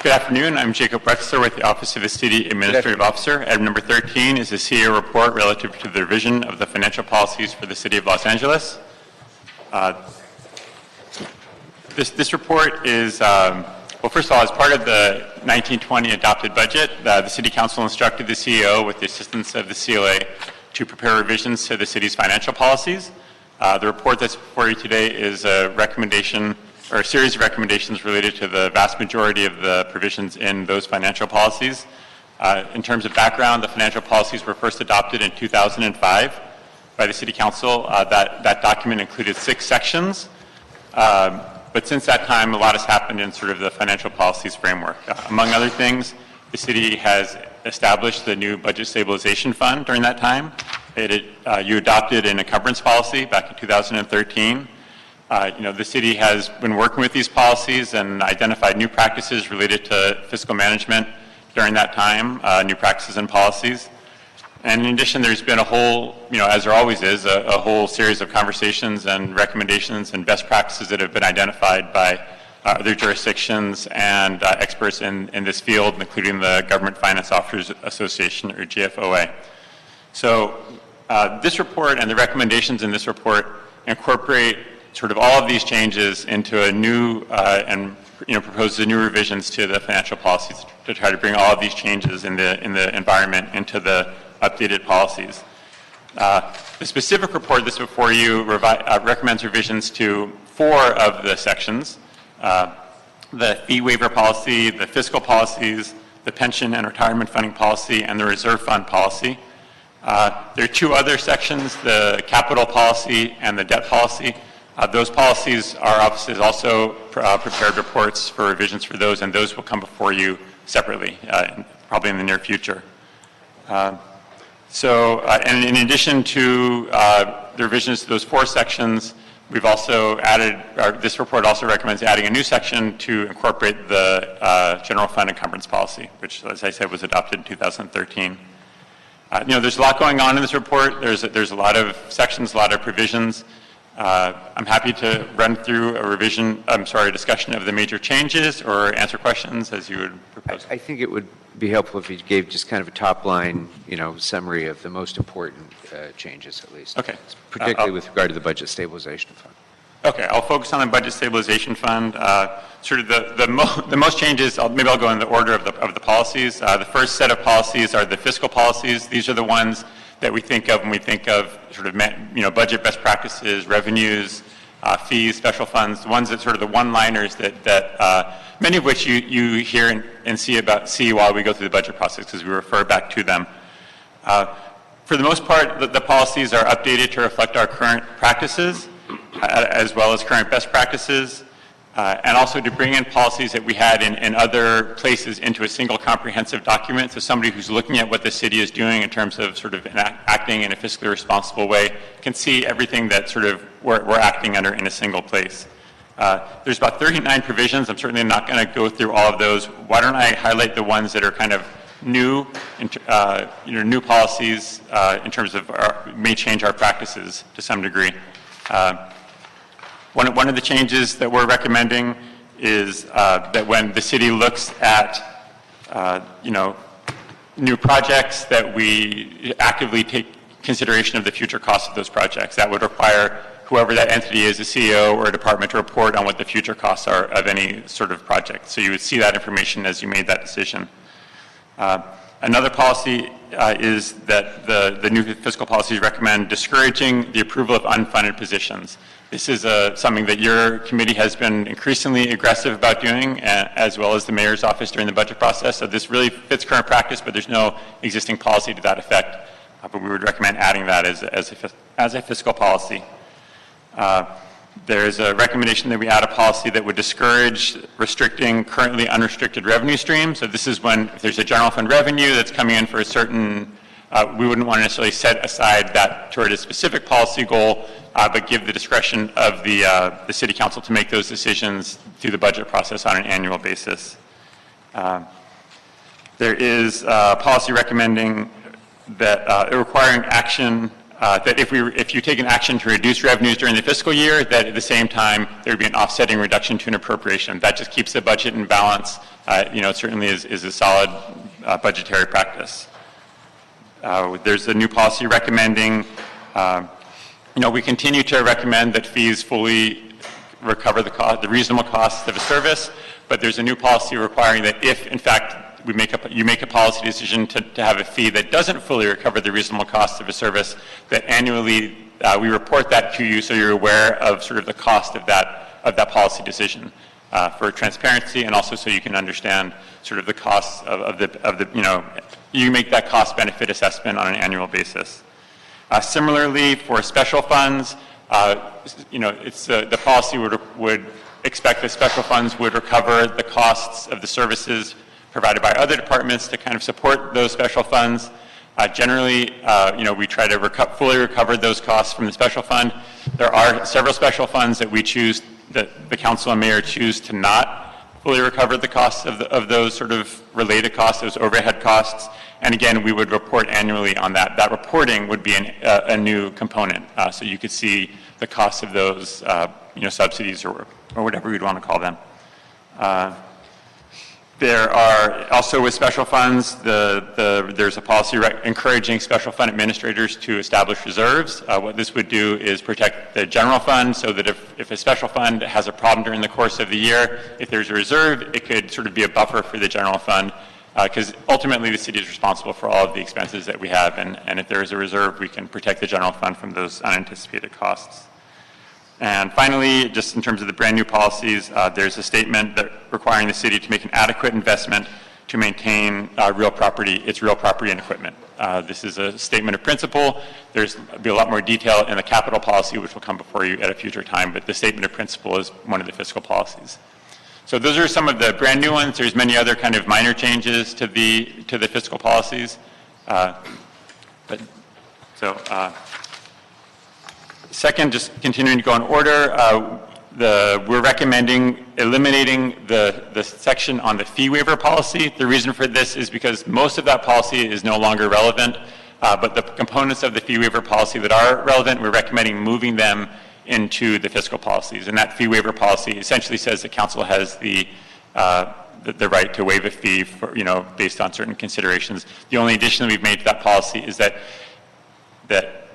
Good afternoon. I'm Jacob Wexler with the Office of the City Administrative Officer. Item number 13 is the CEO report relative to the revision of the financial policies for the City of Los Angeles. This report is, well, first of all, as part of the 1920 adopted budget, the City Council instructed the CEO, with the assistance of the CLA, to prepare revisions to the city's financial policies. The report that's before you today is a recommendation or a series of recommendations related to the vast majority of the provisions in those financial policies. In terms of background, the financial policies were first adopted in 2005 by the City Council. That document included 6 sections, but since that time, a lot has happened in sort of the financial policies framework. Among other things, the city has established the new Budget Stabilization Fund during that time. You adopted an encumbrance policy back in 2013. The city has been working with these policies and identified new practices related to fiscal management during that time, new practices and policies. And in addition, there's been a whole, as there always is, a whole series of conversations and recommendations and best practices that have been identified by other jurisdictions and experts in this field, including the Government Finance Officers Association, or GFOA. So this report and the recommendations in this report incorporate sort of all of these changes into a new and proposes new revisions to the financial policies to try to bring all of these changes in the environment into the updated policies. The specific report that's before you recommends revisions to 4 of the sections: the fee waiver policy, the fiscal policies, the pension and retirement funding policy, and the reserve fund policy. There are 2 other sections: the capital policy and the debt policy. Those policies, our office has also prepared reports for revisions for those, and those will come before you separately, probably in the near future. And in addition to the revisions to those 4 sections, we've also added, this report also recommends adding a new section to incorporate the general fund encumbrance policy, which, as I said, was adopted in 2013. There's a lot going on in this report. There's a lot of sections, a lot of provisions. I'm happy to run through a discussion of the major changes or answer questions as you would propose. I think it would be helpful if you gave just kind of a top line, summary of the most important changes, at least. Okay. Particularly with regard to the Budget Stabilization Fund. Okay, I'll focus on the Budget Stabilization Fund. Sort of the most changes, maybe I'll go in the order of the policies. The first set of policies are the fiscal policies. These are the ones that we think of when we think of sort of budget best practices, revenues, fees, special funds, the ones that sort of the one-liners that many of which you hear and see while we go through the budget process, because we refer back to them. For the most part, the policies are updated to reflect our current practices, as well as current best practices, and also to bring in policies that we had in other places into a single comprehensive document. So somebody who's looking at what the city is doing in terms of sort of acting in a fiscally responsible way can see everything that sort of we're acting under in a single place. There's about 39 provisions. I'm certainly not going to go through all of those. Why don't I highlight the ones that are kind of new, new policies in terms of may change our practices to some degree. One of the changes that we're recommending is that when the city looks at, new projects, that we actively take consideration of the future costs of those projects. That would require whoever that entity is, a CEO or a department, to report on what the future costs are of any sort of project. So you would see that information as you made that decision. Another policy is that the new fiscal policies recommend discouraging the approval of unfunded positions. This is something that your committee has been increasingly aggressive about doing, as well as the mayor's office during the budget process. So this really fits current practice, but there's no existing policy to that effect. But we would recommend adding that as a fiscal policy. There's a recommendation that we add a policy that would discourage restricting currently unrestricted revenue streams. So this is when, if there's a general fund revenue that's coming in for a certain, we wouldn't want to necessarily set aside that toward a specific policy goal, but give the discretion of the city council to make those decisions through the budget process on an annual basis. There is a policy recommending that requiring action that if you take an action to reduce revenues during the fiscal year, that at the same time there would be an offsetting reduction to an appropriation. That just keeps the budget in balance. It certainly is a solid budgetary practice. There's a new policy recommending, we continue to recommend that fees fully recover the reasonable costs of a service, but there's a new policy requiring that if, in fact, you make a policy decision to have a fee that doesn't fully recover the reasonable costs of a service, that annually we report that to you so you're aware of sort of the cost of that policy decision for transparency, and also so you can understand sort of the costs you make that cost benefit assessment on an annual basis. Similarly, for special funds, the policy would expect that special funds would recover the costs of the services provided by other departments to kind of support those special funds. Generally, we try to fully recover those costs from the special fund. There are several special funds that the council and mayor choose to not fully recover the costs of those sort of related costs, those overhead costs. And again, we would report annually on that. That reporting would be a new component. So you could see the costs of those, subsidies or whatever you'd want to call them. There are also with special funds, there's a policy encouraging special fund administrators to establish reserves. What this would do is protect the general fund so that if a special fund has a problem during the course of the year, if there's a reserve, it could sort of be a buffer for the general fund, because ultimately the city is responsible for all of the expenses that we have, and if there is a reserve, we can protect the general fund from those unanticipated costs. And finally, just in terms of the brand new policies, there's a statement requiring the city to make an adequate investment to maintain its real property and equipment. This is a statement of principle. There'll be a lot more detail in the capital policy, which will come before you at a future time, but the statement of principle is one of the fiscal policies. So those are some of the brand new ones. There's many other kind of minor changes to the fiscal policies. Second, just continuing to go in order, we're recommending eliminating the section on the fee waiver policy. The reason for this is because most of that policy is no longer relevant, but the components of the fee waiver policy that are relevant, we're recommending moving them into the fiscal policies. And that fee waiver policy essentially says the council has the right to waive a fee for, based on certain considerations. The only addition that we've made to that policy is that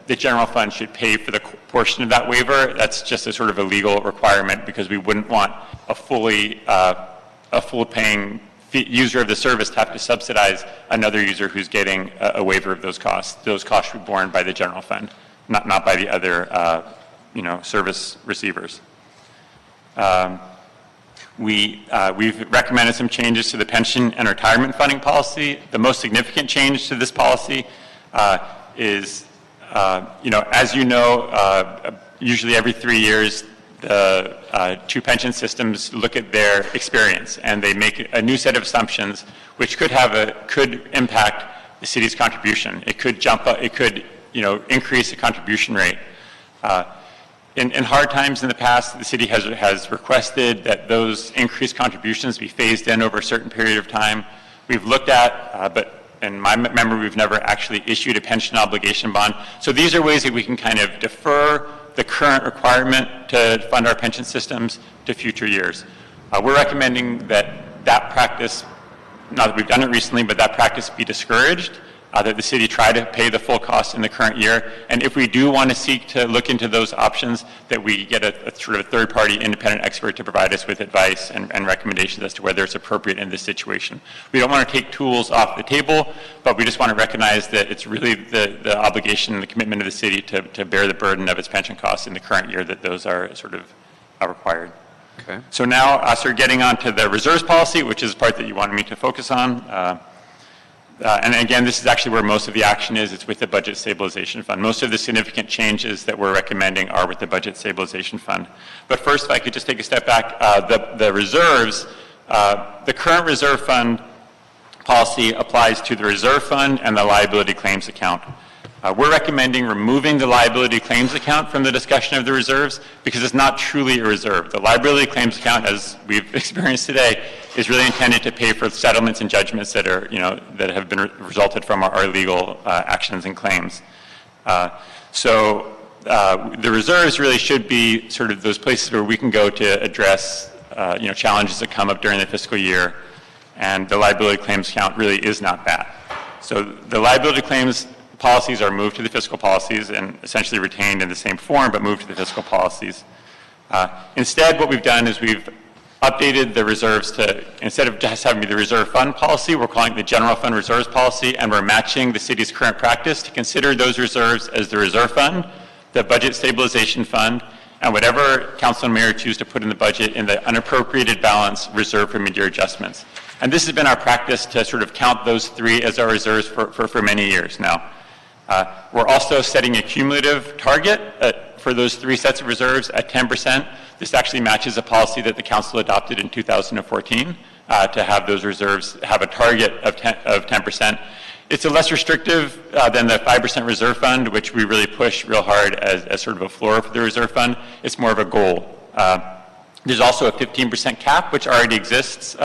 the general fund should pay for the portion of that waiver. That's just a sort of a legal requirement because we wouldn't want a full paying user of the service to have to subsidize another user who's getting a waiver of those costs. Those costs should be borne by the general fund, not by the other service receivers. We've recommended some changes to the pension and retirement funding policy. The most significant change to this policy is as usually every 3 years, the two pension systems look at their experience and they make a new set of assumptions which could impact the city's contribution. It could increase the contribution rate. In hard times in the past, the city has requested that those increased contributions be phased in over a certain period of time. We've looked at, but in my memory, we've never actually issued a pension obligation bond. So these are ways that we can kind of defer the current requirement to fund our pension systems to future years. We're recommending that practice, not that we've done it recently, but that practice be discouraged, that the city try to pay the full cost in the current year. And if we do want to seek to look into those options, that we get a sort of a third-party independent expert to provide us with advice and recommendations as to whether it's appropriate in this situation. We don't want to take tools off the table, but we just want to recognize that it's really the obligation and the commitment of the city to bear the burden of its pension costs in the current year that those are sort of required. Okay. So now, getting on to the reserves policy, which is the part that you wanted me to focus on. And again, this is actually where most of the action is. It's with the Budget Stabilization Fund. Most of the significant changes that we're recommending are with the Budget Stabilization Fund. But first, if I could just take a step back, the reserves, the current reserve fund policy applies to the reserve fund and the liability claims account. We're recommending removing the liability claims account from the discussion of the reserves because it's not truly a reserve. The liability claims account, as we've experienced today, is really intended to pay for settlements and judgments that have been resulted from our legal actions and claims. The reserves really should be sort of those places where we can go to address challenges that come up during the fiscal year, and the liability claims count really is not that. So the liability claims policies are moved to the fiscal policies and essentially retained in the same form, but moved to the fiscal policies. Instead, what we've done is we've updated the reserves to, instead of just having the reserve fund policy, we're calling it the general fund reserves policy, and we're matching the city's current practice to consider those reserves as the reserve fund, the budget stabilization fund, and whatever council and mayor choose to put in the budget in the unappropriated balance reserved for mid-year adjustments. And this has been our practice to sort of count those three as our reserves for many years now. We're also setting a cumulative target for those three sets of reserves at 10%. This actually matches a policy that the council adopted in 2014 to have those reserves have a target of 10%. It's a less restrictive than the 5% reserve fund, which we really push real hard as sort of a floor for the reserve fund. It's more of a goal. There's also a 15% cap, which already exists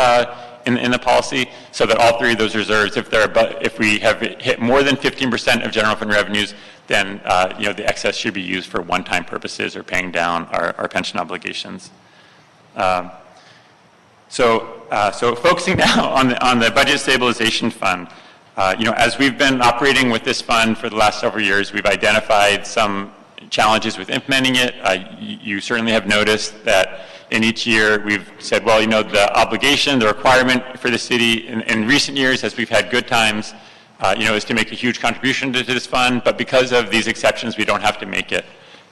in the policy, so that all three of those reserves, if we have hit more than 15% of general fund revenues, then the excess should be used for one-time purposes or paying down our pension obligations. So focusing now on the budget stabilization fund, as we've been operating with this fund for the last several years, we've identified some challenges with implementing it. You certainly have noticed that in each year we've said, well, the obligation, the requirement for the city in recent years, as we've had good times, is to make a huge contribution to this fund, but because of these exceptions, we don't have to make it.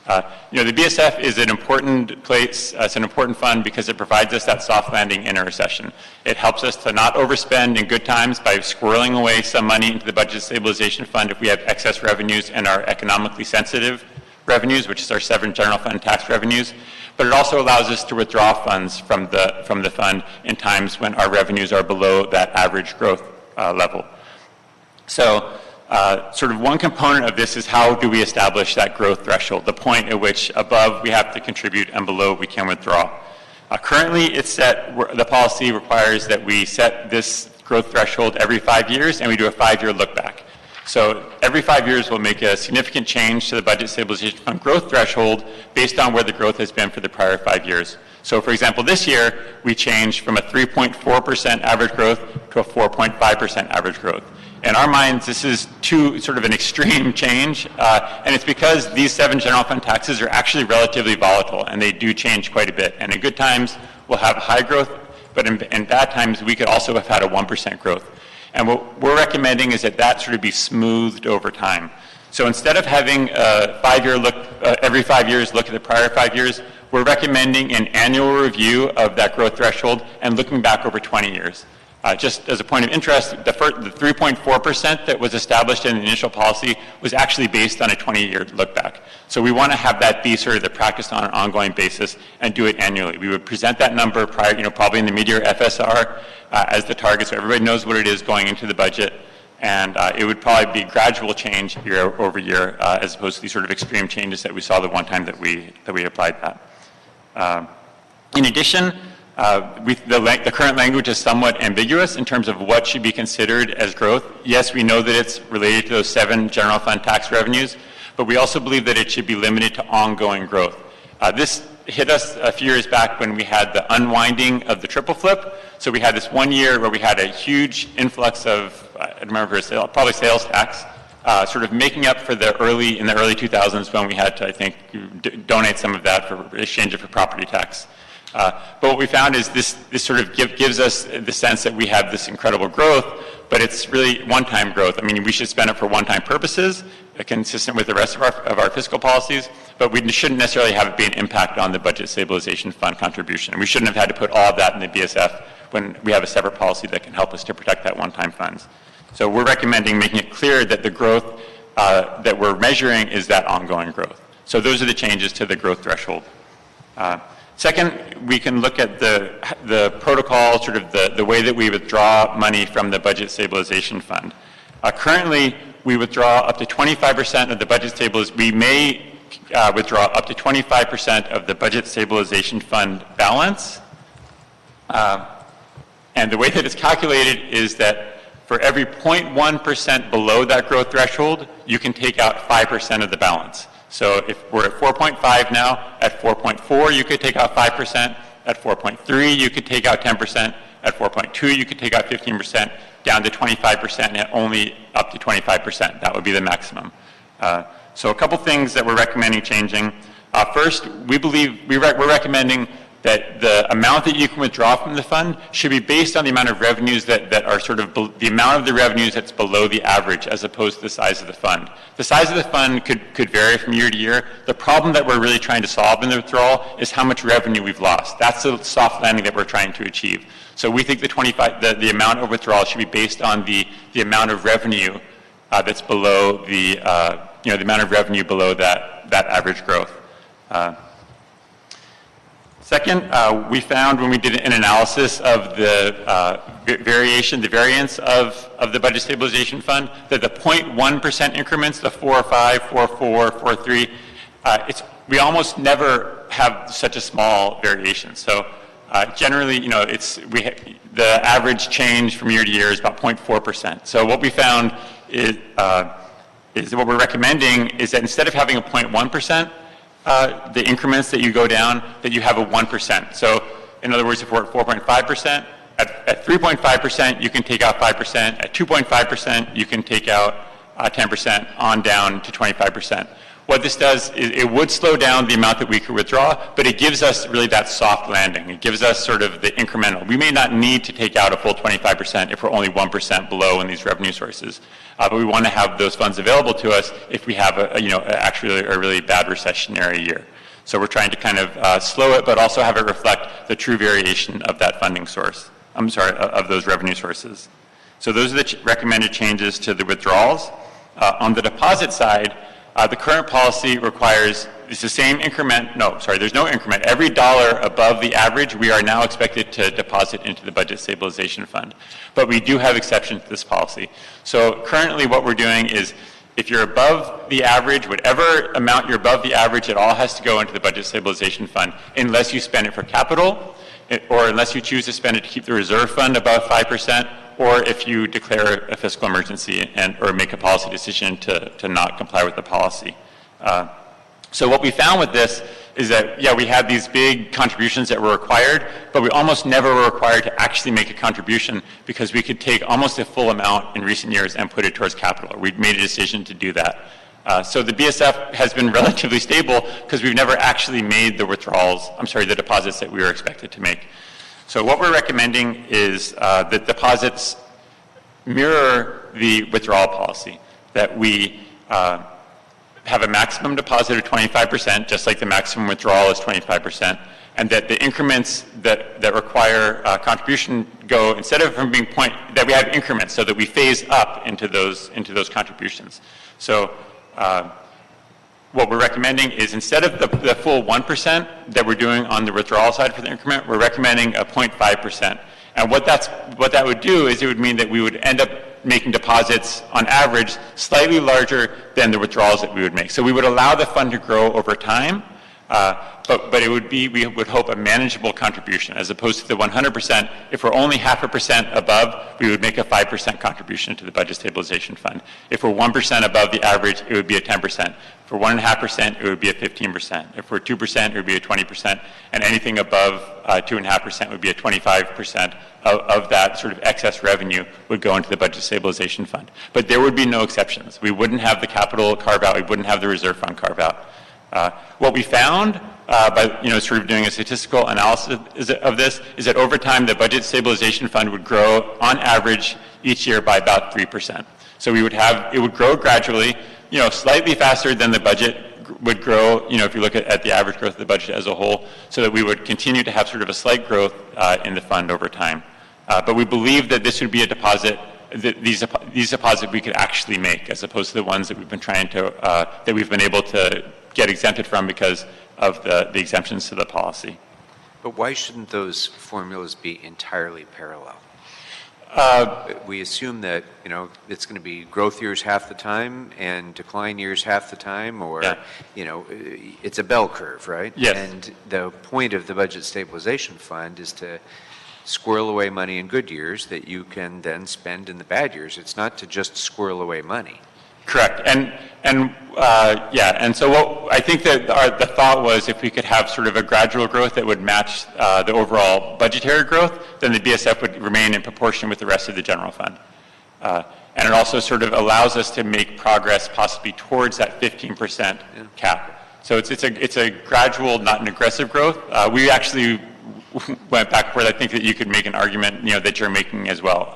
The BSF is an important place, it's an important fund because it provides us that soft landing in a recession. It helps us to not overspend in good times by squirreling away some money into the budget stabilization fund if we have excess revenues and our economically sensitive revenues, which is our 7 general fund tax revenues. But it also allows us to withdraw funds from the fund in times when our revenues are below that average growth level. So sort of one component of this is how do we establish that growth threshold, the point at which above we have to contribute and below we can withdraw. Currently, it's set, the policy requires that we set this growth threshold every 5 years, and we do a 5-year look back. So every 5 years, we'll make a significant change to the budget stabilization fund growth threshold based on where the growth has been for the prior 5 years. So for example, this year, we changed from a 3.4% average growth to a 4.5% average growth. In our minds, this is sort of an extreme change, and it's because these 7 general fund taxes are actually relatively volatile, and they do change quite a bit. And in good times, we'll have high growth, but in bad times, we could also have had a 1% growth. And what we're recommending is that sort of be smoothed over time. So instead of having a 5-year look, every 5 years look at the prior 5 years, we're recommending an annual review of that growth threshold and looking back over 20 years. Just as a point of interest, the 3.4% that was established in the initial policy was actually based on a 20-year look back. So we want to have that be sort of the practice on an ongoing basis and do it annually. We would present that number prior, probably in the mid-year FSR as the target, so everybody knows what it is going into the budget, and it would probably be gradual change year over year as opposed to these sort of extreme changes that we saw the one time that we applied that. In addition, the current language is somewhat ambiguous in terms of what should be considered as growth. Yes, we know that it's related to those 7 general fund tax revenues, but we also believe that it should be limited to ongoing growth. This hit us a few years back when we had the unwinding of the triple flip. So we had this 1 year where we had a huge influx of, I remember, probably sales tax, sort of making up for in the early 2000s when we had to, I think, donate some of that for exchange it for property tax. But what we found is this sort of gives us the sense that we have this incredible growth, but it's really one-time growth. I mean, we should spend it for one-time purposes, consistent with the rest of our fiscal policies, but we shouldn't necessarily have it be an impact on the budget stabilization fund contribution. And we shouldn't have had to put all of that in the BSF when we have a separate policy that can help us to protect that one-time funds. So we're recommending making it clear that the growth that we're measuring is that ongoing growth. So those are the changes to the growth threshold. Second, we can look at the protocol, sort of the way that we withdraw money from the budget stabilization fund. Currently, we withdraw up to 25% of the budget stabilization. We may withdraw up to 25% of the budget stabilization fund balance. And the way that it's calculated is that For every 0.1% below that growth threshold, you can take out 5% of the balance. So if we're at 4.5 now, at 4.4 you could take out 5%, at 4.3 you could take out 10%, at 4.2 you could take out 15%, down to 25%, and only up to 25%. That would be the maximum. So a couple things that we're recommending changing. First, we're recommending that the amount that you can withdraw from the fund should be based on the amount of revenues that are sort of the amount of the revenues that's below the average as opposed to the size of the fund. The size of the fund could vary from year to year. The problem that we're really trying to solve in the withdrawal is how much revenue we've lost. That's the soft landing that we're trying to achieve. So we think the amount of withdrawal should be based on the amount of revenue that's below the amount of revenue below that average growth. Second, we found when we did an analysis of the variance of the Budget Stabilization Fund, that the 0.1% increments, the 4, 5, 4, 4, 4, 3, we almost never have such a small variation. So generally, the average change from year to year is about 0.4%. So what we found is what we're recommending is that instead of having a 0.1%, the increments that you go down, that you have a 1%. So in other words, if we're at 4.5%, at 3.5% you can take out 5%, at 2.5% you can take out 10% on down to 25%. What this does is it would slow down the amount that we could withdraw, but it gives us really that soft landing. It gives us sort of the incremental. We may not need to take out a full 25% if we're only 1% below in these revenue sources. But we want to have those funds available to us if we have actually a really bad recessionary year. So we're trying to kind of slow it, but also have it reflect the true variation of that funding source. Of those revenue sources. So those are the recommended changes to the withdrawals. On the deposit side, the current policy requires, it's the same increment, there's no increment. Every dollar above the average, we are now expected to deposit into the Budget Stabilization Fund. But we do have exceptions to this policy. So currently what we're doing is, if you're above the average, whatever amount you're above the average, it all has to go into the Budget Stabilization Fund, unless you spend it for capital, or unless you choose to spend it to keep the reserve fund above 5%, or if you declare a fiscal emergency or make a policy decision to not comply with the policy. So what we found with this is that, we had these big contributions that were required, but we almost never were required to actually make a contribution because we could take almost a full amount in recent years and put it towards capital. We'd made a decision to do that. So the BSF has been relatively stable because we've never actually made the deposits that we were expected to make. So what we're recommending is that deposits mirror the withdrawal policy, that we have a maximum deposit of 25%, just like the maximum withdrawal is 25%, and that the increments that require contribution go, instead of from being that we have increments so that we phase up into those contributions. So what we're recommending is, instead of the full 1% that we're doing on the withdrawal side for the increment, we're recommending a 0.5%. And what that would do is it would mean that we would end up making deposits on average slightly larger than the withdrawals that we would make. So we would allow the fund to grow over time, but it would be, we would hope, a manageable contribution, as opposed to the 100%. If we're only 0.5% above, we would make a 5% contribution to the Budget Stabilization Fund. If we're 1% above the average, it would be a 10%. If we're 1.5%, it would be a 15%. If we're 2%, it would be a 20%. And anything above 2.5% would be a 25% of that sort of excess revenue would go into the Budget Stabilization Fund. But there would be no exceptions. We wouldn't have the capital carve out. We wouldn't have the reserve fund carve out. What we found by sort of doing a statistical analysis of this is that over time the Budget Stabilization Fund would grow on average each year by about 3%. So it would grow gradually, slightly faster than the budget would grow, if you look at the average growth of the budget as a whole, so that we would continue to have sort of a slight growth in the fund over time. But we believe that this would be a deposit, these deposits we could actually make, as opposed to the ones that we've been that we've been able to get exempted from because of the exemptions to the policy. But why shouldn't those formulas be entirely parallel? We assume that, it's going to be growth years half the time and decline years half the time, or, it's a bell curve, right? Yes. And the point of the Budget Stabilization Fund is to squirrel away money in good years that you can then spend in the bad years. It's not to just squirrel away money. Correct. And so what I think that the thought was if we could have sort of a gradual growth that would match the overall budgetary growth, then the BSF would remain in proportion with the rest of the general fund. And it also sort of allows us to make progress possibly towards that 15% cap. So it's a gradual, not an aggressive growth. We actually went back and forth. I think that you could make an argument, that you're making as well.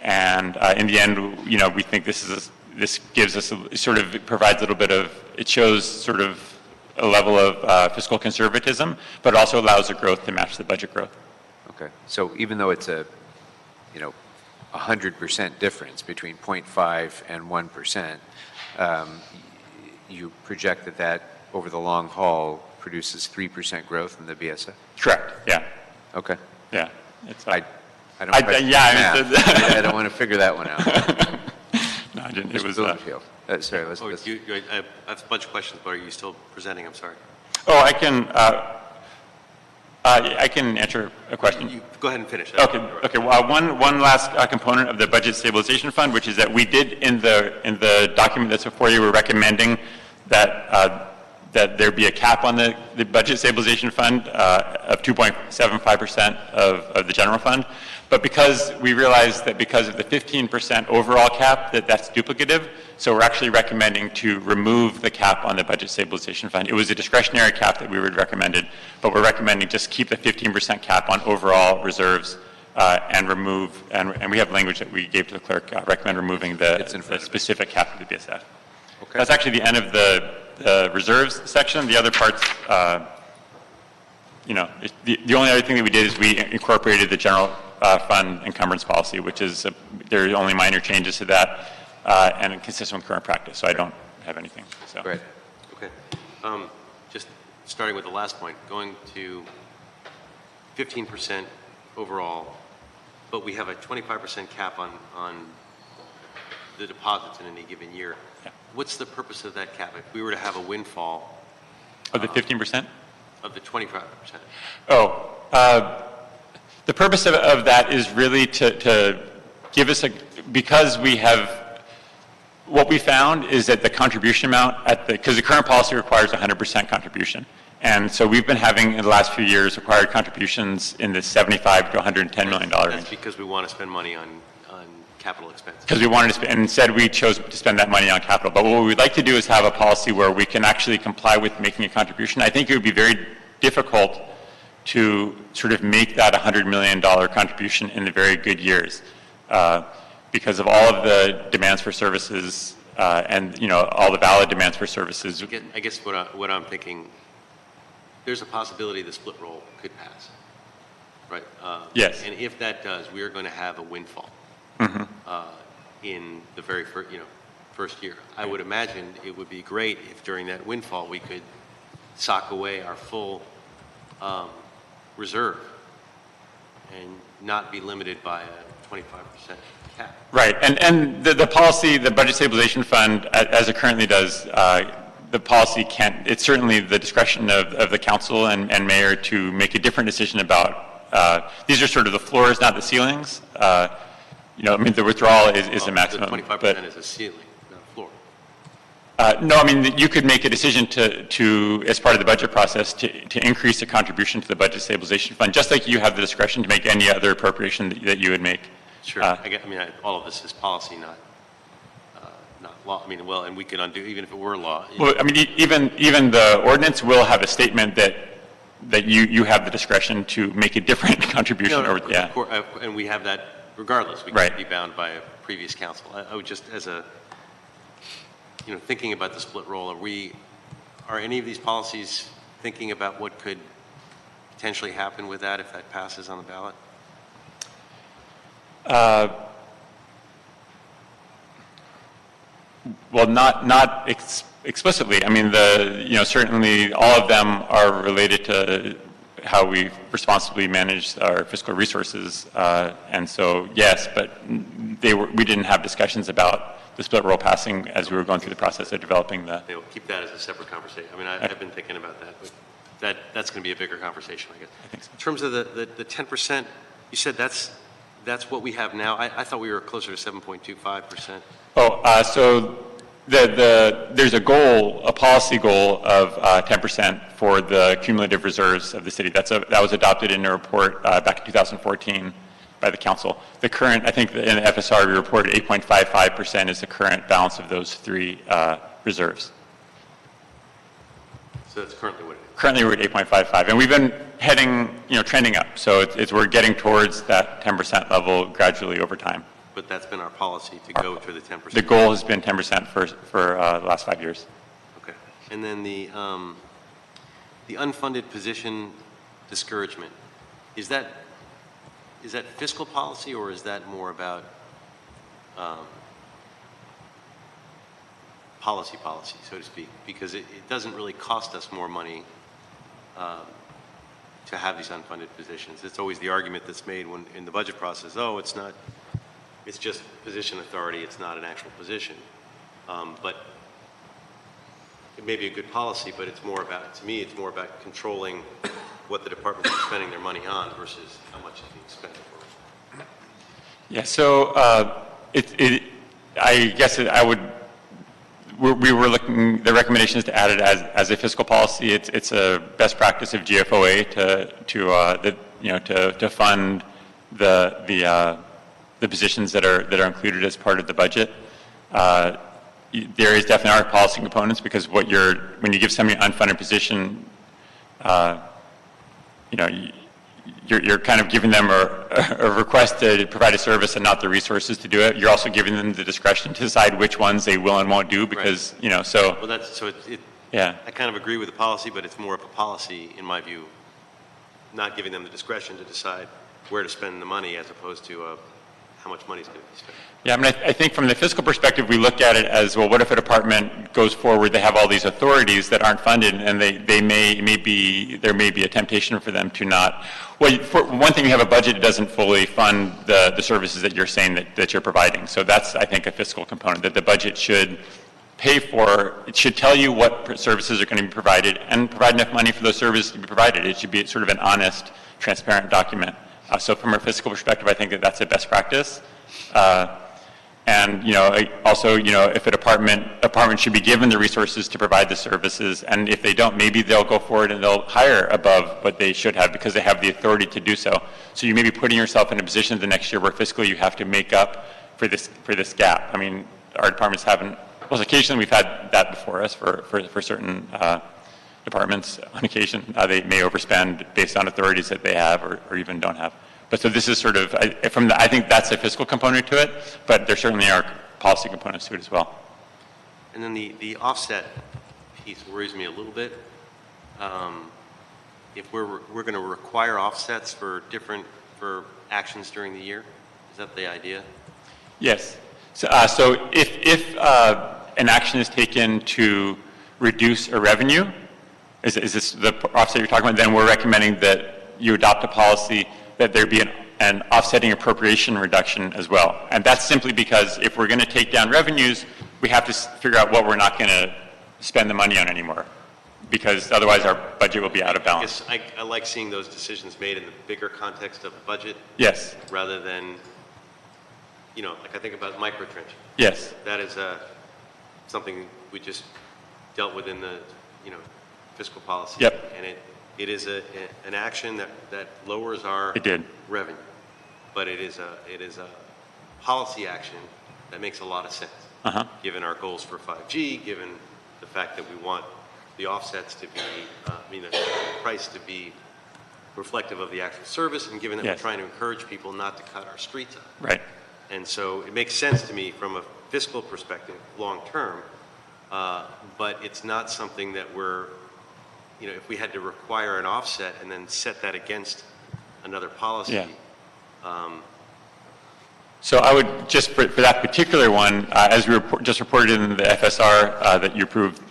And in the end, we think this gives us provides a little bit of, it shows sort of a level of fiscal conservatism, but also allows the growth to match the budget growth. Okay. So even though it's a, 100% difference between 0.5 and 1%, you project that over the long haul produces 3% growth in the BSF? Correct. Yeah. Okay. Yeah. I don't want to figure that one out. No, I didn't. It was. Sorry. Let's. I have a bunch of questions, but are you still presenting? I'm sorry. Oh, I can answer a question. You go ahead and finish. Okay. Well, one last component of the budget stabilization fund, which is that we did in the document that's before you, we're recommending that that there be a cap on the budget stabilization fund of 2.75% of the general fund. But because we realized that because of the 15% overall cap, that's duplicative, so we're actually recommending to remove the cap on the budget stabilization fund. It was a discretionary cap that we would recommended, but we're recommending just keep the 15% cap on overall reserves and remove, and we have language that we gave to the clerk, recommend removing the specific cap of the BSF. Okay. That's actually the end of the reserves section. The other parts, the only other thing that we did is we incorporated the general fund encumbrance policy, which is, there are only minor changes to that and consistent with current practice. So I don't have anything. So. Great. Okay. Just starting with the last point, going to 15% overall, but we have a 25% cap on the deposits in any given year. Yeah. What's the purpose of that cap? If we were to have a windfall of the 15%? Of the 25%. The purpose of that is really to give us because we have, what we found is that the contribution amount because the current policy requires 100% contribution. And so we've been having in the last few years required contributions in the $75 to $110 million range. That's because we want to spend money on capital expenses. Because we wanted to spend, and instead we chose to spend that money on capital. But what we'd like to do is have a policy where we can actually comply with making a contribution. I think it would be very difficult to sort of make that $100 million contribution in the very good years because of all of the demands for services and all the valid demands for services. I guess what I'm thinking, there's a possibility the split roll could pass, right? Yes. And if that does, we are going to have a windfall. Mm-hmm. In the very first year. I would imagine it would be great if during that windfall we could sock away our full reserve and not be limited by a 25% cap. Right, and the policy, the budget stabilization fund, as it currently does, the policy can't, it's certainly the discretion of the council and mayor to make a different decision about, these are sort of the floors, not the ceilings. The withdrawal is a maximum. The 25% is a ceiling, not a floor. No, you could make a decision to as part of the budget process, to increase the contribution to the budget stabilization fund, just like you have the discretion to make any other appropriation that you would make. Sure. All of this is policy, not law. And we could undo, even if it were law. Well, even the ordinance will have a statement that you have the discretion to make a different contribution. And we have that. Regardless, we can't be bound by a previous council. I would just, as a, thinking about the split roll, are any of these policies thinking about what could potentially happen with that if that passes on the ballot? Well, not explicitly. Certainly all of them are related to how we responsibly manage our fiscal resources, and so yes, but we didn't have discussions about the split roll passing as we were going through the process of developing the. They'll keep that as a separate conversation. I've been thinking about that, but that's going to be a bigger conversation, I guess. I think so. In terms of the 10% You said that's what we have now? I thought we were closer to 7.25%. Oh, so there's a goal, a policy goal of 10% for the cumulative reserves of the city. That was adopted in a report back in 2014 by the council. The current, I think in the FSR we reported 8.55% is the current balance of those three reserves. So that's currently what it is? Currently we're at 8.55, and we've been heading, trending up. So we're getting towards that 10% level gradually over time. But that's been our policy to go to the 10%. The goal has been 10% for the last 5 years. Okay. And then the unfunded position discouragement, is that fiscal policy, or is that more about policy, so to speak? Because it doesn't really cost us more money to have these unfunded positions. It's always the argument that's made when in the budget process, it's just position authority, it's not an actual position. But it may be a good policy, but it's more about, to me, it's more about controlling what the departments are spending their money on versus how much is being spent for. Yeah, so I guess I would, we were looking, the recommendation is to add it as a fiscal policy. It's a best practice of GFOA to fund the positions that are included as part of the budget. There is definitely are policy components, because when you give somebody an unfunded position, you're kind of giving them a request to provide a service and not the resources to do it. You're also giving them the discretion to decide which ones they will and won't do, because, right. So. Well, yeah. I kind of agree with the policy, but it's more of a policy, in my view, not giving them the discretion to decide where to spend the money as opposed to how much money is going to be spent. Yeah, I mean, I think from the fiscal perspective, we look at it as, well, what if a department goes forward, they have all these authorities that aren't funded, and there may be a temptation for them to not. Well, for one thing, we have a budget that doesn't fully fund the services that you're saying that you're providing. So that's, I think, a fiscal component, that the budget should pay for, it should tell you what services are going to be provided and provide enough money for those services to be provided. It should be sort of an honest, transparent document. So from a fiscal perspective, I think that's a best practice. And, also, if a department should be given the resources to provide the services, and if they don't, maybe they'll go forward and they'll hire above what they should have because they have the authority to do so. So you may be putting yourself in a position the next year where fiscally you have to make up for this gap. I mean, our departments haven't, well, occasionally we've had that before us for certain departments. On occasion, they may overspend based on authorities that they have or even don't have. But so this is sort of, I think that's a fiscal component to it, but there certainly are policy components to it as well. And then the offset piece worries me a little bit. If we're going to require offsets for actions during the year, is that the idea? Yes. So if an action is taken to reduce a revenue, is this the offset you're talking about? Then we're recommending that you adopt a policy that there be an offsetting appropriation reduction as well. And that's simply because if we're going to take down revenues, we have to figure out what we're not going to spend the money on anymore, because otherwise our budget will be out of balance. I like seeing those decisions made in the bigger context of the budget. Yes. Rather than, like I think about microtrenching. Yes. That is something we just dealt with in the, fiscal policy. Yep. And it is an action that lowers our revenue, but it is a policy action that makes a lot of sense, given our goals for 5G, given the fact that we want the offsets to be, the price to be reflective of the actual service, and given that we're trying to encourage people not to cut our streets up. Right. And so it makes sense to me from a fiscal perspective, long term, but it's not something that we're, if we had to require an offset and then set that against another policy. Yeah. So I would just, for that particular one, as we just reported in the FSR that you approved,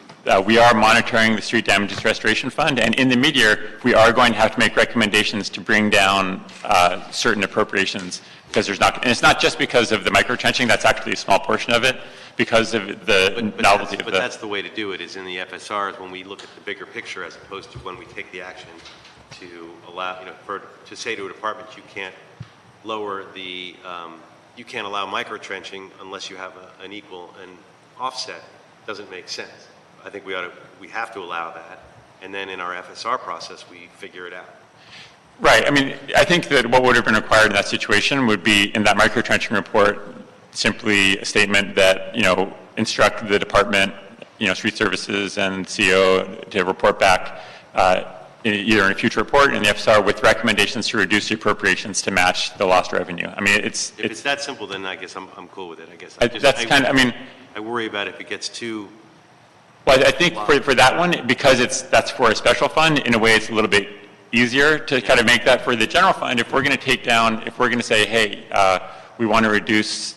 we are monitoring the Street Damages Restoration Fund, and in the mid-year, we are going to have to make recommendations to bring down certain appropriations, because there's not, and it's not just because of the microtrenching, that's actually a small portion of it, because of the novelty of the... But that's the way to do it, is in the FSRs, when we look at the bigger picture, as opposed to when we take the action to allow, to say to a department, you can't lower the, you can't allow micro-trenching unless you have an equal and offset, doesn't make sense. I think we have to allow that, and then in our FSR process, we figure it out. Right. I mean, I think that what would have been required in that situation would be in that micro-trenching report, simply a statement that, instruct the department, street services and CEO to report back either in a future report in the FSR with recommendations to reduce the appropriations to match the lost revenue. I mean, if it's that simple, then I guess I'm cool with it. I guess I worry about if it gets too. Well, I think for that one, because that's for a special fund, in a way, it's a little bit easier to kind of make that for the general fund. If we're going to say, hey, we want to reduce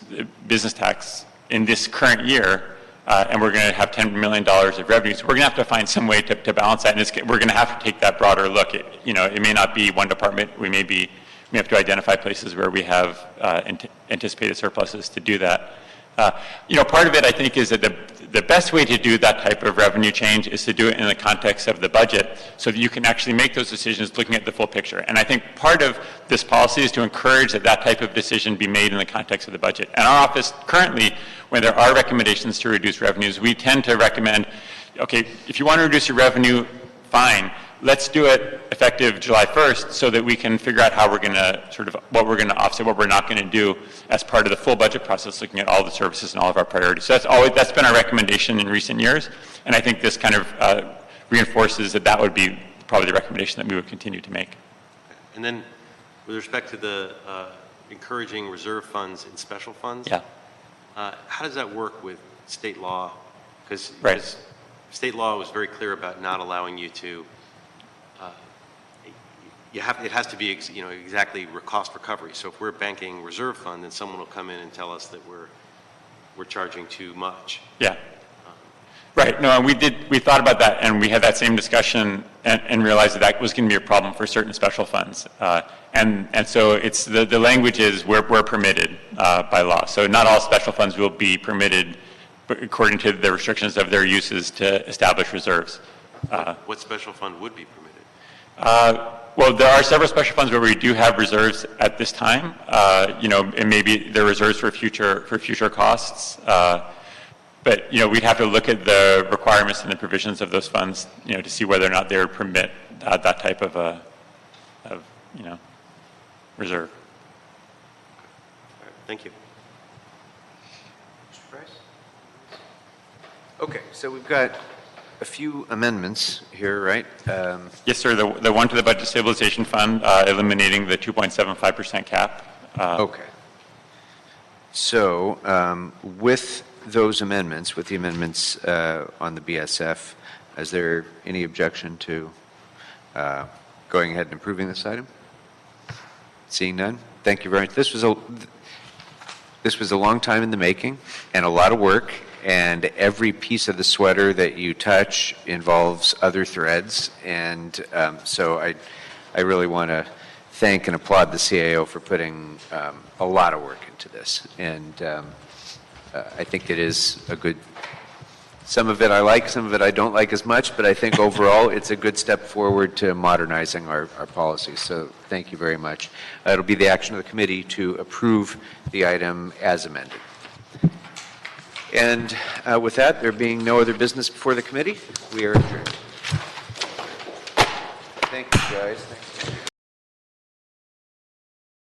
business tax in this current year, and we're going to have $10 million of revenue, so we're going to have to find some way to balance that, and we're going to have to take that broader look. It may not be one department. We have to identify places where we have anticipated surpluses to do that. Part of it, I think, is that the best way to do that type of revenue change is to do it in the context of the budget so that you can actually make those decisions looking at the full picture. And I think part of this policy is to encourage that type of decision be made in the context of the budget. And our office currently, when there are recommendations to reduce revenues, we tend to recommend, okay, if you want to reduce your revenue, fine. Let's do it effective July 1st so that we can figure out how we're going to what we're going to offset, what we're not going to do as part of the full budget process, looking at all the services and all of our priorities. So that's been our recommendation in recent years. And I think this kind of reinforces that would be probably the recommendation that we would continue to make. And then with respect to the encouraging reserve funds and special funds, how does that work with state law? Because state law was very clear about not allowing you to it has to be, exactly cost recovery. So if we're banking reserve fund, then someone will come in and tell us that we're charging too much. Yeah. Right. No, and we thought about that, and we had that same discussion and realized that was going to be a problem for certain special funds. And so it's the language is we're permitted by law. So not all special funds will be permitted according to the restrictions of their uses to establish reserves. What special fund would be permitted? Well, there are several special funds where we do have reserves at this time. And maybe they're reserves for future costs. But we'd have to look at the requirements and the provisions of those funds, to see whether or not they would permit that type of reserve. All right, thank you. Mr. Price? Okay, so we've got a few amendments here, right? Yes, sir. The one to the Budget Stabilization Fund, eliminating the 2.75% cap. Okay. So with those amendments, with the amendments on the BSF, is there any objection to going ahead and approving this item? Seeing none, thank you very much. This was a long time in the making and a lot of work. And every piece of the sweater that you touch involves other threads. And so I really want to thank and applaud the CAO for putting a lot of work into this. And I think it is a good, some of it I like, some of it I don't like as much, but I think overall it's a good step forward to modernizing our policy. So thank you very much. It'll be the action of the committee to approve the item as amended. And with that, there being no other business before the committee, we are adjourned. Thank you, guys. Thank you.